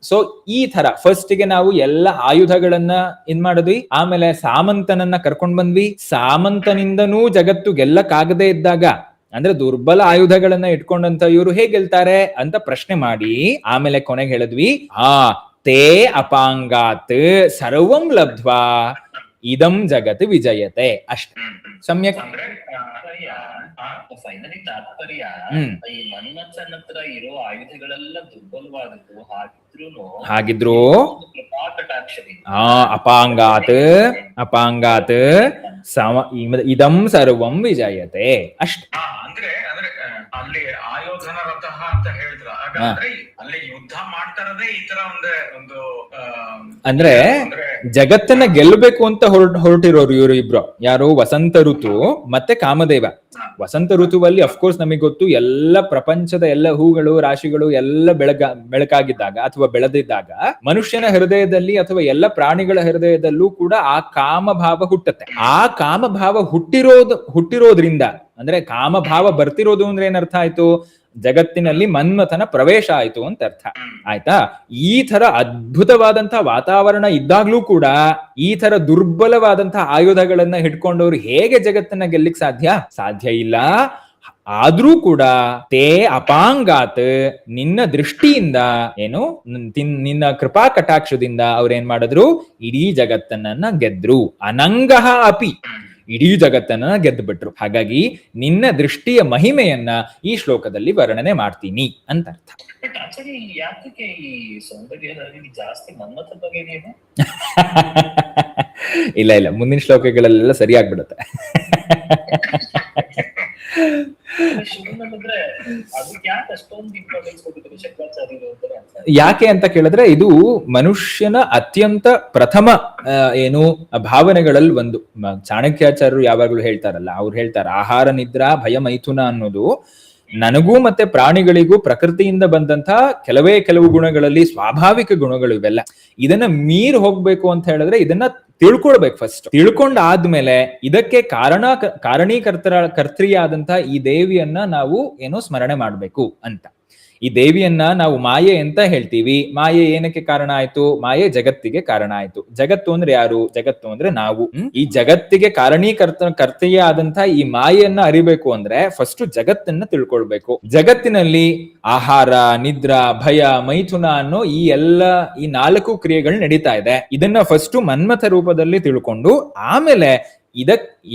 ಸೊ ಈ ತರ ಫಸ್ಟ್ ಗೆ ನಾವು ಎಲ್ಲ ಆಯುಧಗಳನ್ನ ಇನ್ ಮಾಡಿದ್ವಿ, ಆಮೇಲೆ ಸಾಮಂತನನ್ನ ಕರ್ಕೊಂಡ್ ಬಂದ್ವಿ, ಸಾಮಂತನಿಂದನೂ ಜಗತ್ತು ಗೆಲ್ಲಕ್ಕಾಗದೇ ಇದ್ದಾಗ ಅಂದ್ರೆ ದುರ್ಬಲ ಆಯುಧಗಳನ್ನ ಇಟ್ಕೊಂಡಂತ ಇವರು ಹೇಗೆ ಗೆಲ್ತಾರೆ ಅಂತ ಪ್ರಶ್ನೆ ಮಾಡಿ ಆಮೇಲೆ ಕೊನೆಗೆ ಹೇಳಿದ್ವಿ, ತೇ ಅಪಾಂಗಾತ್ ಸರ್ವಂ ಲಬ್ಧ್ವಾ ಇದಂ ಜಗತ್ ವಿಜಯತೆ. ಅಷ್ಟೇ. ಸಮ್ಯಕ್. ಅಂದ್ರೆ ಫೈನಲಿ ತಾತ್ಪರ್ಯ ಈ ಮನ್ಮಥನ ಹತ್ರ ಇರೋ ಆಯುಧಗಳೆಲ್ಲ ದುರ್ಬಲವಾದದ್ದು, ಹಾಗಿದ್ರು ಅಪಾಂಗಾತ್ ಇದಂ ಸರ್ವಂ ವಿಜಯತೆ. ಅಷ್ಟೇ. ಅಂದ್ರೆ ಅಲ್ಲಿ ಆಯೋಧನ ರಥಃ ಅಂತ ಹೇಳಿದ್ರ, ಹಾಗಾದ್ರೆ ಅಲ್ಲಿ ಯುದ್ಧ ಮಾಡ್ತಾರದೇ ಈ ತರ ಒಂದು ಅಂದ್ರೆ ಜಗತ್ತನ್ನ ಗೆಲ್ಲಬೇಕು ಅಂತ ಹೊರಟಿರೋರು ಇವರು ಇಬ್ರು. ಯಾರು? ವಸಂತ ಋತು ಮತ್ತೆ ಕಾಮದೇವ. ವಸಂತ ಋತುವಲ್ಲಿ ಅಫ್ಕೋರ್ಸ್ ನಮಗೆ ಗೊತ್ತು, ಎಲ್ಲ ಪ್ರಪಂಚದ ಎಲ್ಲ ಹೂಗಳು ರಾಶಿಗಳು ಎಲ್ಲ ಬೆಳಕಾಗಿದ್ದಾಗ ಅಥವಾ ಬೆಳೆದಿದ್ದಾಗ ಮನುಷ್ಯನ ಹೃದಯದಲ್ಲಿ ಅಥವಾ ಎಲ್ಲ ಪ್ರಾಣಿಗಳ ಹೃದಯದಲ್ಲೂ ಕೂಡ ಆ ಕಾಮಭಾವ ಹುಟ್ಟುತ್ತೆ. ಆ ಕಾಮಭಾವ ಹುಟ್ಟಿರೋದ್ರಿಂದ ಅಂದ್ರೆ ಕಾಮಭಾವ ಬರ್ತಿರೋದು ಅಂದ್ರೆ ಏನರ್ಥ ಆಯ್ತು? ಜಗತ್ತಿನಲ್ಲಿ ಮನ್ಮಥನ ಪ್ರವೇಶ ಆಯ್ತು ಅಂತ ಅರ್ಥ, ಆಯ್ತಾ. ಈ ತರ ಅದ್ಭುತವಾದಂತಹ ವಾತಾವರಣ ಇದ್ದಾಗ್ಲೂ ಕೂಡ ಈ ತರ ದುರ್ಬಲವಾದಂತಹ ಆಯುಧಗಳನ್ನ ಹಿಡ್ಕೊಂಡವ್ರು ಹೇಗೆ ಜಗತ್ತನ್ನ ಗೆಲ್ಲಿಕ್ ಸಾಧ್ಯ ಇಲ್ಲ. ಆದ್ರೂ ಕೂಡ ತೇ ಅಪಾಂಗಾತ್ ನಿನ್ನ ದೃಷ್ಟಿಯಿಂದ ಏನು ನಿನ್ನ ಕೃಪಾ ಕಟಾಕ್ಷದಿಂದ ಅವ್ರೇನ್ ಮಾಡಿದ್ರು? ಇಡೀ ಜಗತ್ತನ್ನ ಗೆದ್ರು. ಅನಂಗಃ ಅಪಿ ಇಡೀ ಜಗತ್ತನ್ನ ಗೆದ್ದು ಬಿಟ್ರು. ಹಾಗಾಗಿ ನಿನ್ನ ದೃಷ್ಟಿಯ ಮಹಿಮೆಯನ್ನ ಈ ಶ್ಲೋಕದಲ್ಲಿ ವರ್ಣನೆ ಮಾಡ್ತೀನಿ ಅಂತ ಅರ್ಥ. ಬಟ್ ಆಕ್ಚುಲಿ ಯಾಕೆ ಈ ಸೌಂದರ್ಯದಲ್ಲಿ ಜಾಸ್ತಿ ಮನ್ಮಥ ಬಗ್ಗೆ ಏನು? ಇಲ್ಲ ಮುಂದಿನ ಶ್ಲೋಕಗಳೆಲ್ಲ ಸರಿಯಾಗ್ಬಿಡುತ್ತೆ. ಯಾಕೆ ಅಂತ ಕೇಳಿದ್ರೆ ಇದು ಮನುಷ್ಯನ ಅತ್ಯಂತ ಪ್ರಥಮ ಏನು ಭಾವನೆಗಳಲ್ಲಿ ಒಂದು. ಚಾಣಕ್ಯಾಚಾರ್ಯರು ಯಾವಾಗ್ಲೂ ಹೇಳ್ತಾರಲ್ಲ, ಅವ್ರು ಹೇಳ್ತಾರೆ ಆಹಾರ ನಿದ್ರಾ ಭಯ ಮೈಥುನ ಅನ್ನೋದು ನನಗೂ ಮತ್ತೆ ಪ್ರಾಣಿಗಳಿಗೂ ಪ್ರಕೃತಿಯಿಂದ ಬಂದಂತ ಕೆಲವು ಗುಣಗಳಲ್ಲಿ ಸ್ವಾಭಾವಿಕ ಗುಣಗಳು ಇವೆಲ್ಲ. ಇದನ್ನ ಮೀರ್ ಹೋಗ್ಬೇಕು ಅಂತ ಹೇಳಿದ್ರೆ ಇದನ್ನ ತಿಳ್ಕೊಳ್ಬೇಕು. ಫಸ್ಟ್ ತಿಳ್ಕೊಂಡಾದ್ಮೇಲೆ ಇದಕ್ಕೆ ಕರ್ತ್ರಿಯಾದಂತ ಈ ದೇವಿಯನ್ನ ನಾವು ಏನೋ ಸ್ಮರಣೆ ಮಾಡ್ಬೇಕು ಅಂತ. ಈ ದೇವಿಯನ್ನ ನಾವು ಮಾಯೆ ಅಂತ ಹೇಳ್ತೀವಿ. ಮಾಯೆ ಏನಕ್ಕೆ ಕಾರಣ ಆಯ್ತು? ಮಾಯೆ ಜಗತ್ತಿಗೆ ಕಾರಣ ಆಯ್ತು. ಜಗತ್ತು ಅಂದ್ರೆ ಯಾರು? ಜಗತ್ತು ಅಂದ್ರೆ ನಾವು. ಈ ಜಗತ್ತಿಗೆ ಕರ್ತೆಯೇ ಆದಂತಹ ಈ ಮಾಯೆಯನ್ನ ಅರಿಬೇಕು ಅಂದ್ರೆ ಫಸ್ಟ್ ಜಗತ್ತನ್ನ ತಿಳ್ಕೊಳ್ಬೇಕು. ಜಗತ್ತಿನಲ್ಲಿ ಆಹಾರ, ನಿದ್ರಾ, ಭಯ, ಮೈಥುನ ಅನ್ನೋ ಈ 4 ಕ್ರಿಯೆಗಳು ನಡೀತಾ ಇದೆ. ಇದನ್ನ ಫಸ್ಟ್ ಮನ್ಮಥ ರೂಪದಲ್ಲಿ ತಿಳ್ಕೊಂಡು ಆಮೇಲೆ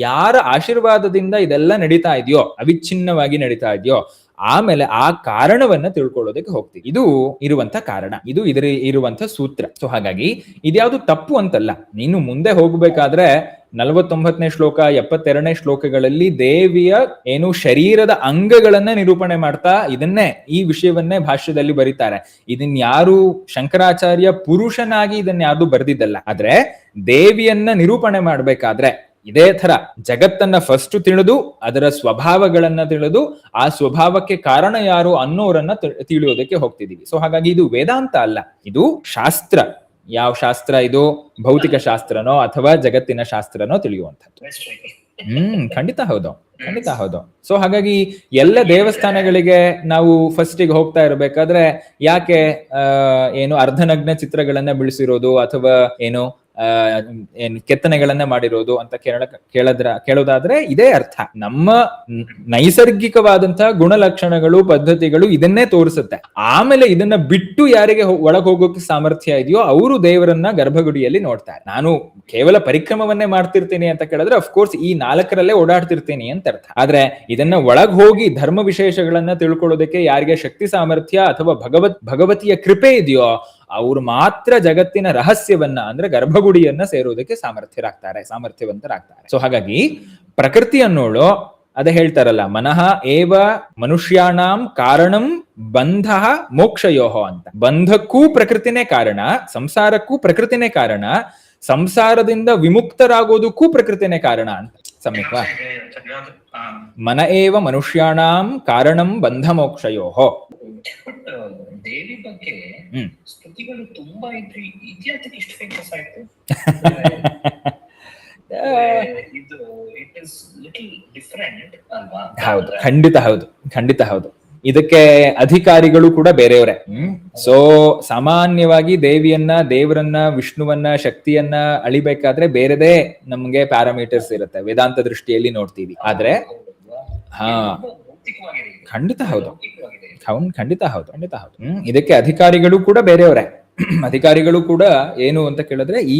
ಯಾರ ಆಶೀರ್ವಾದದಿಂದ ಇದೆಲ್ಲ ನಡೀತಾ ಇದೆಯೋ, ಅವಿಚ್ಛಿನ್ನವಾಗಿ ನಡೀತಾ ಇದೆಯೋ, ಆಮೇಲೆ ಆ ಕಾರಣವನ್ನ ತಿಳ್ಕೊಳ್ಳೋದಕ್ಕೆ ಹೋಗ್ತೀವಿ. ಇದು ಇರುವಂತ ಕಾರಣ, ಇದು ಇರುವಂತ ಸೂತ್ರ. ಸೊ ಹಾಗಾಗಿ ಇದ್ಯಾವುದು ತಪ್ಪು ಅಂತಲ್ಲ. ನೀನು ಮುಂದೆ ಹೋಗ್ಬೇಕಾದ್ರೆ 49ನೇ ಶ್ಲೋಕ 72ನೇ ಶ್ಲೋಕಗಳಲ್ಲಿ ದೇವಿಯ ಏನು ಶರೀರದ ಅಂಗಗಳನ್ನ ನಿರೂಪಣೆ ಮಾಡ್ತಾ ಈ ವಿಷಯವನ್ನೇ ಭಾಷ್ಯದಲ್ಲಿ ಬರೀತಾರೆ. ಇದನ್ ಯಾರು ಶಂಕರಾಚಾರ್ಯ ಪುರುಷನಾಗಿ ಯಾರು ಬರೆದಿದ್ದಲ್ಲ. ಆದ್ರೆ ದೇವಿಯನ್ನ ನಿರೂಪಣೆ ಮಾಡ್ಬೇಕಾದ್ರೆ ಇದೇ ತರ ಜಗತ್ತನ್ನ ಫಸ್ಟ್ ತಿಳಿದು ಅದರ ಸ್ವಭಾವಗಳನ್ನ ತಿಳಿದು ಆ ಸ್ವಭಾವಕ್ಕೆ ಕಾರಣ ಯಾರು ಅನ್ನೋರನ್ನ ತಿಳಿಯೋದಕ್ಕೆ ಹೋಗ್ತಿದೀವಿ. ಸೊ ಹಾಗಾಗಿ ಇದು ವೇದಾಂತ ಅಲ್ಲ, ಇದು ಶಾಸ್ತ್ರ. ಯಾವ ಶಾಸ್ತ್ರ ಇದು? ಭೌತಿಕ ಶಾಸ್ತ್ರನೋ ಅಥವಾ ಜಗತ್ತಿನ ಶಾಸ್ತ್ರನೋ ತಿಳಿಯುವಂಥದ್ದು. ಖಂಡಿತ ಹೌದು. ಸೊ ಹಾಗಾಗಿ ಎಲ್ಲ ದೇವಸ್ಥಾನಗಳಿಗೆ ನಾವು ಫಸ್ಟಿಗೆ ಹೋಗ್ತಾ ಇರಬೇಕಾದ್ರೆ ಯಾಕೆ ಏನು ಅರ್ಧನಗ್ನ ಚಿತ್ರಗಳನ್ನ ಬಿಡಿಸಿರೋದು ಅಥವಾ ಏನು ಕೆತ್ತನೆಗಳನ್ನ ಮಾಡಿರೋದು ಅಂತ ಕೇಳೋದಾದ್ರೆ ಇದೇ ಅರ್ಥ. ನಮ್ಮ ನೈಸರ್ಗಿಕವಾದಂತಹ ಗುಣಲಕ್ಷಣಗಳು, ಪದ್ಧತಿಗಳು ಇದನ್ನೇ ತೋರಿಸುತ್ತೆ. ಆಮೇಲೆ ಇದನ್ನ ಬಿಟ್ಟು ಯಾರಿಗೆ ಒಳಗ್ ಹೋಗೋಕೆ ಸಾಮರ್ಥ್ಯ ಇದೆಯೋ ಅವರು ದೇವರನ್ನ ಗರ್ಭಗುಡಿಯಲ್ಲಿ ನೋಡ್ತಾರೆ. ನಾನು ಕೇವಲ ಪರಿಕ್ರಮವನ್ನೇ ಮಾಡ್ತಿರ್ತೀನಿ ಅಂತ ಕೇಳಿದ್ರೆ ಅಫ್ಕೋರ್ಸ್ ಈ 4ರಲ್ಲೇ ಓಡಾಡ್ತಿರ್ತೀನಿ ಅಂತ ಅರ್ಥ. ಆದ್ರೆ ಇದನ್ನ ಒಳಗ್ ಹೋಗಿ ಧರ್ಮ ವಿಶೇಷಗಳನ್ನ ತಿಳ್ಕೊಳ್ಳೋದಕ್ಕೆ ಯಾರಿಗೆ ಶಕ್ತಿ ಸಾಮರ್ಥ್ಯ ಅಥವಾ ಭಗವತಿಯ ಕೃಪೆ ಇದೆಯೋ ಅವ್ರು ಮಾತ್ರ ಜಗತ್ತಿನ ರಹಸ್ಯವನ್ನ ಅಂದ್ರೆ ಗರ್ಭಗುಡಿಯನ್ನ ಸೇರೋದಕ್ಕೆ ಸಾಮರ್ಥ್ಯವಂತರಾಗ್ತಾರೆ. ಸೊ ಹಾಗಾಗಿ ಪ್ರಕೃತಿ ಅನ್ನೋಳು ಅದೇ ಹೇಳ್ತಾರಲ್ಲ, ಮನಃ ಏವ ಮನುಷ್ಯಾಣಾಂ ಕಾರಣಂ ಬಂಧ ಮೋಕ್ಷಯೋಹೋ ಅಂತ. ಬಂಧಕ್ಕೂ ಪ್ರಕೃತಿನೇ ಕಾರಣ, ಸಂಸಾರಕ್ಕೂ ಪ್ರಕೃತಿನೇ ಕಾರಣ, ಸಂಸಾರದಿಂದ ವಿಮುಕ್ತರಾಗೋದಕ್ಕೂ ಪ್ರಕೃತಿನೇ ಕಾರಣ ಅಂತ. ಸಮ್ಯಕ್ವಾ? ಮನ ಏವ ಮನುಷ್ಯಾಣಾಂ ಕಾರಣಂ ಬಂಧ ಮೋಕ್ಷಯೋಹೋ. ಬಟ್ ದೇವಿ ಬಗ್ಗೆ ಸ್ತುತಿಗಳು ತುಂಬಾ ಇದ್ರೆ ಇದ್ಯಾತಕ್ಕೆ ಇಷ್ಟು ಫೇಮಸ್ ಆಯ್ತು? ಇದು ಇಟ್ ಇಸ್ ಲಿಟಲ್ ಡಿಫರೆಂಟ್ ಅಲ್ವಾ? ಹೌದು, ಖಂಡಿತ ಹೌದು, ಖಂಡಿತ ಹೌದು. ಇದಕ್ಕೆ ಅಧಿಕಾರಿಗಳು ಕೂಡ ಬೇರೆಯವರೇ. ಸೊ ಸಾಮಾನ್ಯವಾಗಿ ದೇವರನ್ನ, ವಿಷ್ಣುವನ್ನ, ಶಕ್ತಿಯನ್ನ ಅಳಿಬೇಕಾದ್ರೆ ಬೇರೆದೇ ನಮ್ಗೆ ಪ್ಯಾರಾಮೀಟರ್ಸ್ ಇರುತ್ತೆ, ವೇದಾಂತ ದೃಷ್ಟಿಯಲ್ಲಿ ನೋಡ್ತೀವಿ. ಆದ್ರೆ ಖಂಡಿತ ಹೌದು, ಖಂಡಿತ ಹೌದು, ಖಂಡಿತ ಹೌದು. ಇದಕ್ಕೆ ಅಧಿಕಾರಿಗಳು ಕೂಡ ಬೇರೆಯವರೇ. ಅಧಿಕಾರಿಗಳು ಕೂಡ ಏನು ಅಂತ ಕೇಳಿದ್ರೆ, ಈ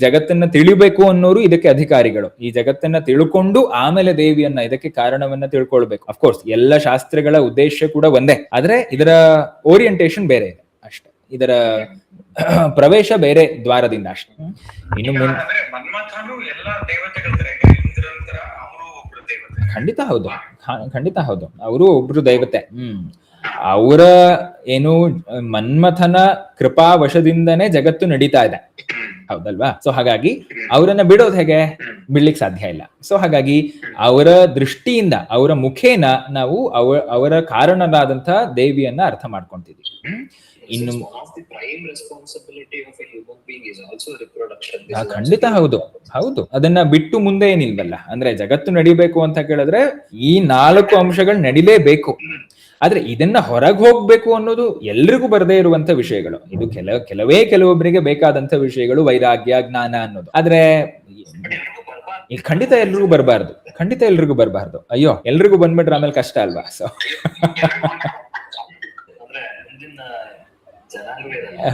ಜಗತ್ತನ್ನ ತಿಳಿಬೇಕು ಅನ್ನೋರು ಇದಕ್ಕೆ ಅಧಿಕಾರಿಗಳು. ಈ ಜಗತ್ತನ್ನ ತಿಳ್ಕೊಂಡು ಆಮೇಲೆ ದೇವಿಯನ್ನ, ಇದಕ್ಕೆ ಕಾರಣವನ್ನ ತಿಳ್ಕೊಳ್ಬೇಕು. ಅಫ್ಕೋರ್ಸ್ ಎಲ್ಲ ಶಾಸ್ತ್ರಗಳ ಉದ್ದೇಶ ಕೂಡ ಒಂದೇ, ಆದ್ರೆ ಇದರ ಓರಿಯಂಟೇಶನ್ ಬೇರೆ ಇದೆ ಅಷ್ಟೇ, ಇದರ ಪ್ರವೇಶ ಬೇರೆ ದ್ವಾರದಿಂದ ಅಷ್ಟೇ. ಇನ್ನು ಖಂಡಿತ ಹೌದು, ಖಂಡಿತ ಹೌದು, ಅವರು ಒಬ್ರು ದೈವತೆ. ಅವರ ಏನು ಮನ್ಮಥನ ಕೃಪಾವಶದಿಂದನೇ ಜಗತ್ತು ನಡೀತಾ ಇದೆ, ಹೌದಲ್ವಾ? ಸೊ ಹಾಗಾಗಿ ಅವರನ್ನ ಬಿಡೋದು ಹೇಗೆ? ಬಿಡ್ಲಿಕ್ಕೆ ಸಾಧ್ಯ ಇಲ್ಲ. ಸೊ ಹಾಗಾಗಿ ಅವರ ದೃಷ್ಟಿಯಿಂದ, ಅವರ ಮುಖೇನ ನಾವು ಅವರ ಕಾರಣರಾದಂತ ದೇವಿಯನ್ನ ಅರ್ಥ ಮಾಡ್ಕೊಂತಿದೀವಿ. ಇನ್ನು ಖಂಡಿತ ಹೌದು, ಹೌದು. ಅದನ್ನ ಬಿಟ್ಟು ಮುಂದೆ ಏನಿಲ್ವಲ್ಲ. ಅಂದ್ರೆ ಜಗತ್ತು ನಡಿಬೇಕು ಅಂತ ಕೇಳಿದ್ರೆ ಈ 4 ಅಂಶಗಳು ನಡಿಲೇಬೇಕು. ಆದ್ರೆ ಇದನ್ನ ಹೊರಗೆ ಹೋಗ್ಬೇಕು ಅನ್ನೋದು ಎಲ್ರಿಗೂ ಬರದೇ ಇರುವಂತ ವಿಷಯಗಳು. ಇದು ಕೆಲವೊಬ್ಬರಿಗೆ ಬೇಕಾದಂತ ವಿಷಯಗಳು, ವೈರಾಗ್ಯ, ಜ್ಞಾನ ಅನ್ನೋದು. ಆದ್ರೆ ಖಂಡಿತ ಎಲ್ರಿಗೂ ಬರಬಾರ್ದು, ಖಂಡಿತ ಎಲ್ರಿಗೂ ಬರಬಾರ್ದು. ಅಯ್ಯೋ, ಎಲ್ರಿಗೂ ಬಂದ್ಬಿಟ್ರೆ ಆಮೇಲೆ ಕಷ್ಟ ಅಲ್ವಾ? ಸೊ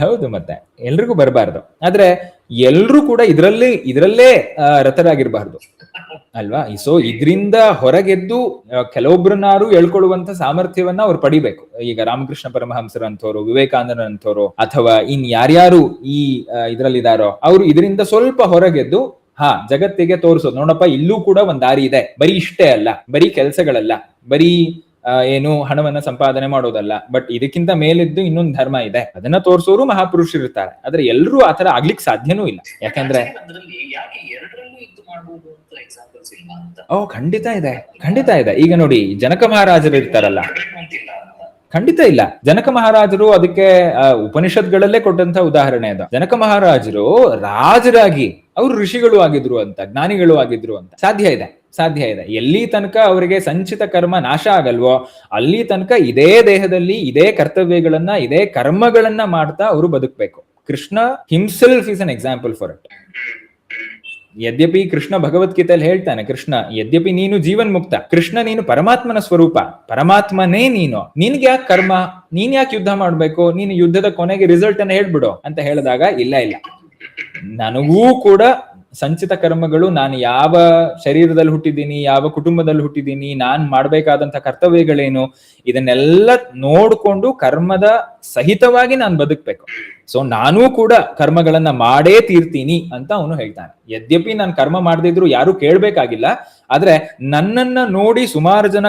ಹೌದು, ಮತ್ತೆ ಎಲ್ರಿಗೂ ಬರಬಾರ್ದು. ಆದ್ರೆ ಎಲ್ರೂ ಕೂಡ ಇದ್ರಲ್ಲೇ ರತರಾಗಿರ್ಬಾರ್ದು ಅಲ್ವಾ? ಸೊ ಇದ್ರಿಂದ ಹೊರಗೆದ್ದು ಕೆಲವೊಬ್ಬರನ್ನಾರು ಹೇಳ್ಕೊಳ್ಳುವಂತ ಸಾಮರ್ಥ್ಯವನ್ನ ಅವ್ರು ಪಡಿಬೇಕು. ಈಗ ರಾಮಕೃಷ್ಣ ಪರಮಹಂಸರಂಥವ್ರು, ವಿವೇಕಾನಂದರಂಥವ್ರು, ಅಥವಾ ಇನ್ ಯಾರ್ಯಾರು ಈ ಇದ್ರಲ್ಲಿದಾರೋ ಅವರು ಇದರಿಂದ ಸ್ವಲ್ಪ ಹೊರಗೆದ್ದು ಜಗತ್ತಿಗೆ ತೋರಿಸೋದು, ನೋಡಪ್ಪ ಇಲ್ಲೂ ಕೂಡ ಒಂದ್ ದಾರಿ ಇದೆ, ಬರೀ ಇಷ್ಟೇ ಅಲ್ಲ, ಬರೀ ಕೆಲಸಗಳಲ್ಲ, ಬರೀ ಏನು ಹಣವನ್ನ ಸಂಪಾದನೆ ಮಾಡೋದಲ್ಲ, ಬಟ್ ಇದಕ್ಕಿಂತ ಮೇಲಿದ್ದು ಇನ್ನೊಂದು ಧರ್ಮ ಇದೆ, ಅದನ್ನ ತೋರಿಸೋರು ಮಹಾಪುರುಷರು ಇರ್ತಾರೆ. ಆದ್ರೆ ಎಲ್ರೂ ಆತರ ಆಗ್ಲಿಕ್ಕೆ ಸಾಧ್ಯನೂ ಇಲ್ಲ. ಯಾಕಂದ್ರೆ ಖಂಡಿತ ಇದೆ, ಖಂಡಿತ ಇದೆ. ಈಗ ನೋಡಿ, ಜನಕ ಮಹಾರಾಜರು ಇರ್ತಾರಲ್ಲ, ಖಂಡಿತ ಇಲ್ಲ. ಜನಕ ಮಹಾರಾಜರು ಅದಕ್ಕೆ ಉಪನಿಷತ್ಗಳಲ್ಲೇ ಕೊಟ್ಟಂತ ಉದಾಹರಣೆ ಅದು. ಜನಕ ಮಹಾರಾಜರು ರಾಜರಾಗಿ ಅವರು ಋಷಿಗಳು ಆಗಿದ್ರು ಅಂತ, ಜ್ಞಾನಿಗಳು ಆಗಿದ್ರು ಅಂತ. ಸಾಧ್ಯ ಇದೆ, ಸಾಧ್ಯ ಇದೆ. ಎಲ್ಲಿ ತನಕ ಅವರಿಗೆ ಸಂಚಿತ ಕರ್ಮ ನಾಶ ಆಗಲ್ವೋ ಅಲ್ಲಿ ತನಕ ಇದೇ ದೇಹದಲ್ಲಿ ಇದೇ ಕರ್ತವ್ಯಗಳನ್ನ, ಇದೇ ಕರ್ಮಗಳನ್ನ ಮಾಡ್ತಾ ಅವರು ಬದುಕಬೇಕು. Krishna himself is an example for it. ಯದ್ಯಪಿ ಕೃಷ್ಣ ಭಗವದ್ಗೀತೆಯಲ್ಲಿ ಹೇಳ್ತಾನೆ, ಕೃಷ್ಣ ಯದ್ಯಪಿ ನೀನು ಜೀವನ್ ಮುಕ್ತ, ಕೃಷ್ಣ ನೀನು ಪರಮಾತ್ಮನ ಸ್ವರೂಪ, ಪರಮಾತ್ಮನೇ ನೀನು, ನಿನ್ಗೆ ಯಾಕೆ ಕರ್ಮ, ನೀನ್ ಯಾಕೆ ಯುದ್ಧ ಮಾಡ್ಬೇಕು, ನೀನು ಯುದ್ಧದ ಕೊನೆಗೆ ರಿಸಲ್ಟ್ ಅನ್ನ ಹೇಳ್ಬಿಡು ಅಂತ ಹೇಳಿದಾಗ, ಇಲ್ಲ ನನಗೂ ಕೂಡ ಸಂಚಿತ ಕರ್ಮಗಳು, ನಾನು ಯಾವ ಶರೀರದಲ್ಲಿ ಹುಟ್ಟಿದ್ದೀನಿ, ಯಾವ ಕುಟುಂಬದಲ್ಲಿ ಹುಟ್ಟಿದ್ದೀನಿ, ನಾನ್ ಮಾಡ್ಬೇಕಾದಂತ ಕರ್ತವ್ಯಗಳೇನು, ಇದನ್ನೆಲ್ಲ ನೋಡ್ಕೊಂಡು ಕರ್ಮದ ಸಹಿತವಾಗಿ ನಾನು ಬದುಕ್ಬೇಕು. ಸೊ ನಾನೂ ಕೂಡ ಕರ್ಮಗಳನ್ನ ಮಾಡೇ ತೀರ್ತೀನಿ ಅಂತ ಅವನು ಹೇಳ್ತಾನೆ. ಯದ್ಯಪಿ ನಾನು ಕರ್ಮ ಮಾಡದಿದ್ರು ಯಾರು ಕೇಳ್ಬೇಕಾಗಿಲ್ಲ, ಆದ್ರೆ ನನ್ನನ್ನ ನೋಡಿ ಸುಮಾರು ಜನ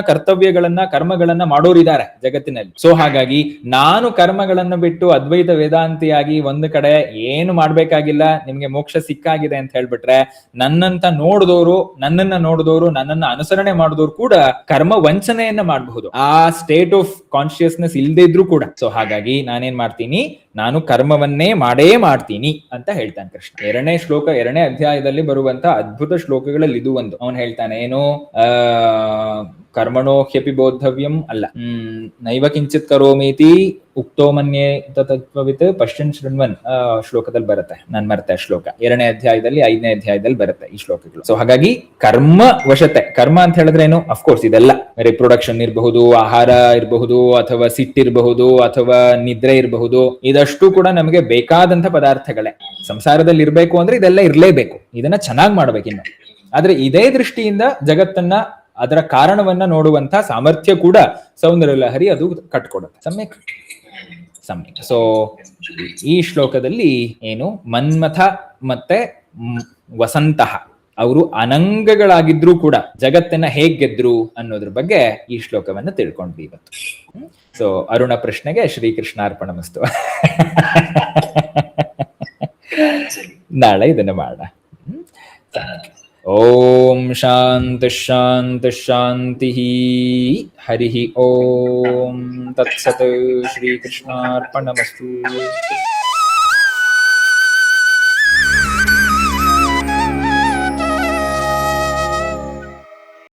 ಕರ್ಮಗಳನ್ನ ಮಾಡೋರಿದ್ದಾರೆ ಜಗತ್ತಿನಲ್ಲಿ. ಸೊ ಹಾಗಾಗಿ ನಾನು ಕರ್ಮಗಳನ್ನ ಬಿಟ್ಟು ಅದ್ವೈತ ವೇದಾಂತಿಯಾಗಿ ಒಂದು ಕಡೆ ಏನು ಮಾಡ್ಬೇಕಾಗಿಲ್ಲ, ನಿಮ್ಗೆ ಮೋಕ್ಷ ಸಿಕ್ಕಾಗಿದೆ ಅಂತ ಹೇಳ್ಬಿಟ್ರೆ, ನನ್ನನ್ನ ನೋಡಿದವರು ನನ್ನನ್ನ ಅನುಸರಣೆ ಮಾಡಿದವರು ಕೂಡ ಕರ್ಮ ವಂಚನೆಯನ್ನ ಮಾಡಬಹುದು, ಆ ಸ್ಟೇಟ್ ಆಫ್ ಕಾನ್ಶಿಯಸ್ನೆಸ್ ಇಲ್ಲದೆ ಇದ್ರು ಕೂಡ. ಸೊ ಹಾಗಾಗಿ ನಾನೇನ್ ಮಾಡ್ತೀನಿ, ನಾನು ಕರ್ಮವನ್ನೇ ಮಾಡೇ ಮಾಡ್ತೀನಿ ಅಂತ ಹೇಳ್ತಾನೆ ಕೃಷ್ಣ. 2ನೇ ಶ್ಲೋಕ, 2ನೇ ಅಧ್ಯಾಯದಲ್ಲಿ ಬರುವಂತ ಅದ್ಭುತ ಶ್ಲೋಕಗಳಲ್ಲಿ ಇದು ಒಂದು. ಅವನು ಹೇಳ್ತಾನೆ ಏನು, ಕರ್ಮಣೋ ಹ್ಯಪಿ ಬೋದ್ಧವ್ಯಂ ಅಲ್ಲ, ನೈವ ಕಿಂಚಿತ್ ಕರೋಮೀತಿ ಉಕ್ತೋ ಮನ್ಯೇ ತತ್ವವಿತ್ ಪಶ್ಚಿನ್ ಶೃಣ್ವನ್ ಶ್ಲೋಕದಲ್ಲಿ ಬರುತ್ತೆ. ನಾನ್ ಮರ್ತೆ ಶ್ಲೋಕ. 2ನೇ ಅಧ್ಯಾಯದಲ್ಲಿ 5ನೇ ಅಧ್ಯಾಯದಲ್ಲಿ ಬರುತ್ತೆ ಈ ಶ್ಲೋಕಗಳು. ಸೊ ಹಾಗಾಗಿ ಕರ್ಮ ವಶತೆ, ಕರ್ಮ ಅಂತ ಹೇಳಿದ್ರೆ ಏನು, ಅಫ್ಕೋರ್ಸ್ ಇದೆಲ್ಲ ರಿಪ್ರೊಡಕ್ಷನ್ ಇರಬಹುದು, ಆಹಾರ ಇರಬಹುದು, ಅಥವಾ ಸಿಟ್ಟಿರಬಹುದು, ಅಥವಾ ನಿದ್ರೆ ಇರಬಹುದು, ಇದಷ್ಟು ಕೂಡ ನಮಗೆ ಬೇಕಾದಂತ ಪದಾರ್ಥಗಳೇ. ಸಂಸಾರದಲ್ಲಿ ಇರ್ಬೇಕು ಅಂದ್ರೆ ಇದೆಲ್ಲ ಇರ್ಲೇಬೇಕು, ಇದನ್ನ ಚೆನ್ನಾಗಿ ಮಾಡ್ಬೇಕು. ಇನ್ನು ಆದ್ರೆ ಇದೇ ದೃಷ್ಟಿಯಿಂದ ಜಗತ್ತನ್ನ, ಅದರ ಕಾರಣವನ್ನ ನೋಡುವಂತ ಸಾಮರ್ಥ್ಯ ಕೂಡ ಸೌಂದರ್ಯ ಲಹರಿ ಅದು ಕಟ್ಕೊಡುತ್ತೆ. ಸಮ್ಯಕ್. ಸೊ ಈ ಶ್ಲೋಕದಲ್ಲಿ ಏನು, ಮನ್ಮಥ ಮತ್ತೆ ವಸಂತಹ ಅವರು ಅನಂಗಗಳಾಗಿದ್ರು ಕೂಡ ಜಗತ್ತನ್ನ ಹೇಗ್ ಗೆದ್ರು ಅನ್ನೋದ್ರ ಬಗ್ಗೆ ಈ ಶ್ಲೋಕವನ್ನ ತಿಳ್ಕೊಂಡ್ವಿ ಇವತ್ತು. ಸೊ ಅರುಣ ಪ್ರಶ್ನೆಗೆ ಶ್ರೀಕೃಷ್ಣಾರ್ಪಣಮಸ್ತು. ನಾಳೆ ಇದನ್ನ ಮಾಡೋಣ. ಓಂ ಶಾಂತಿ ಶಾಂತಿ ಶಾಂತಿ. ಹರಿ ಓಂ ತತ್ಸತ್. ಶ್ರೀಕೃಷ್ಣಾರ್ಪಣಮಸ್ತು.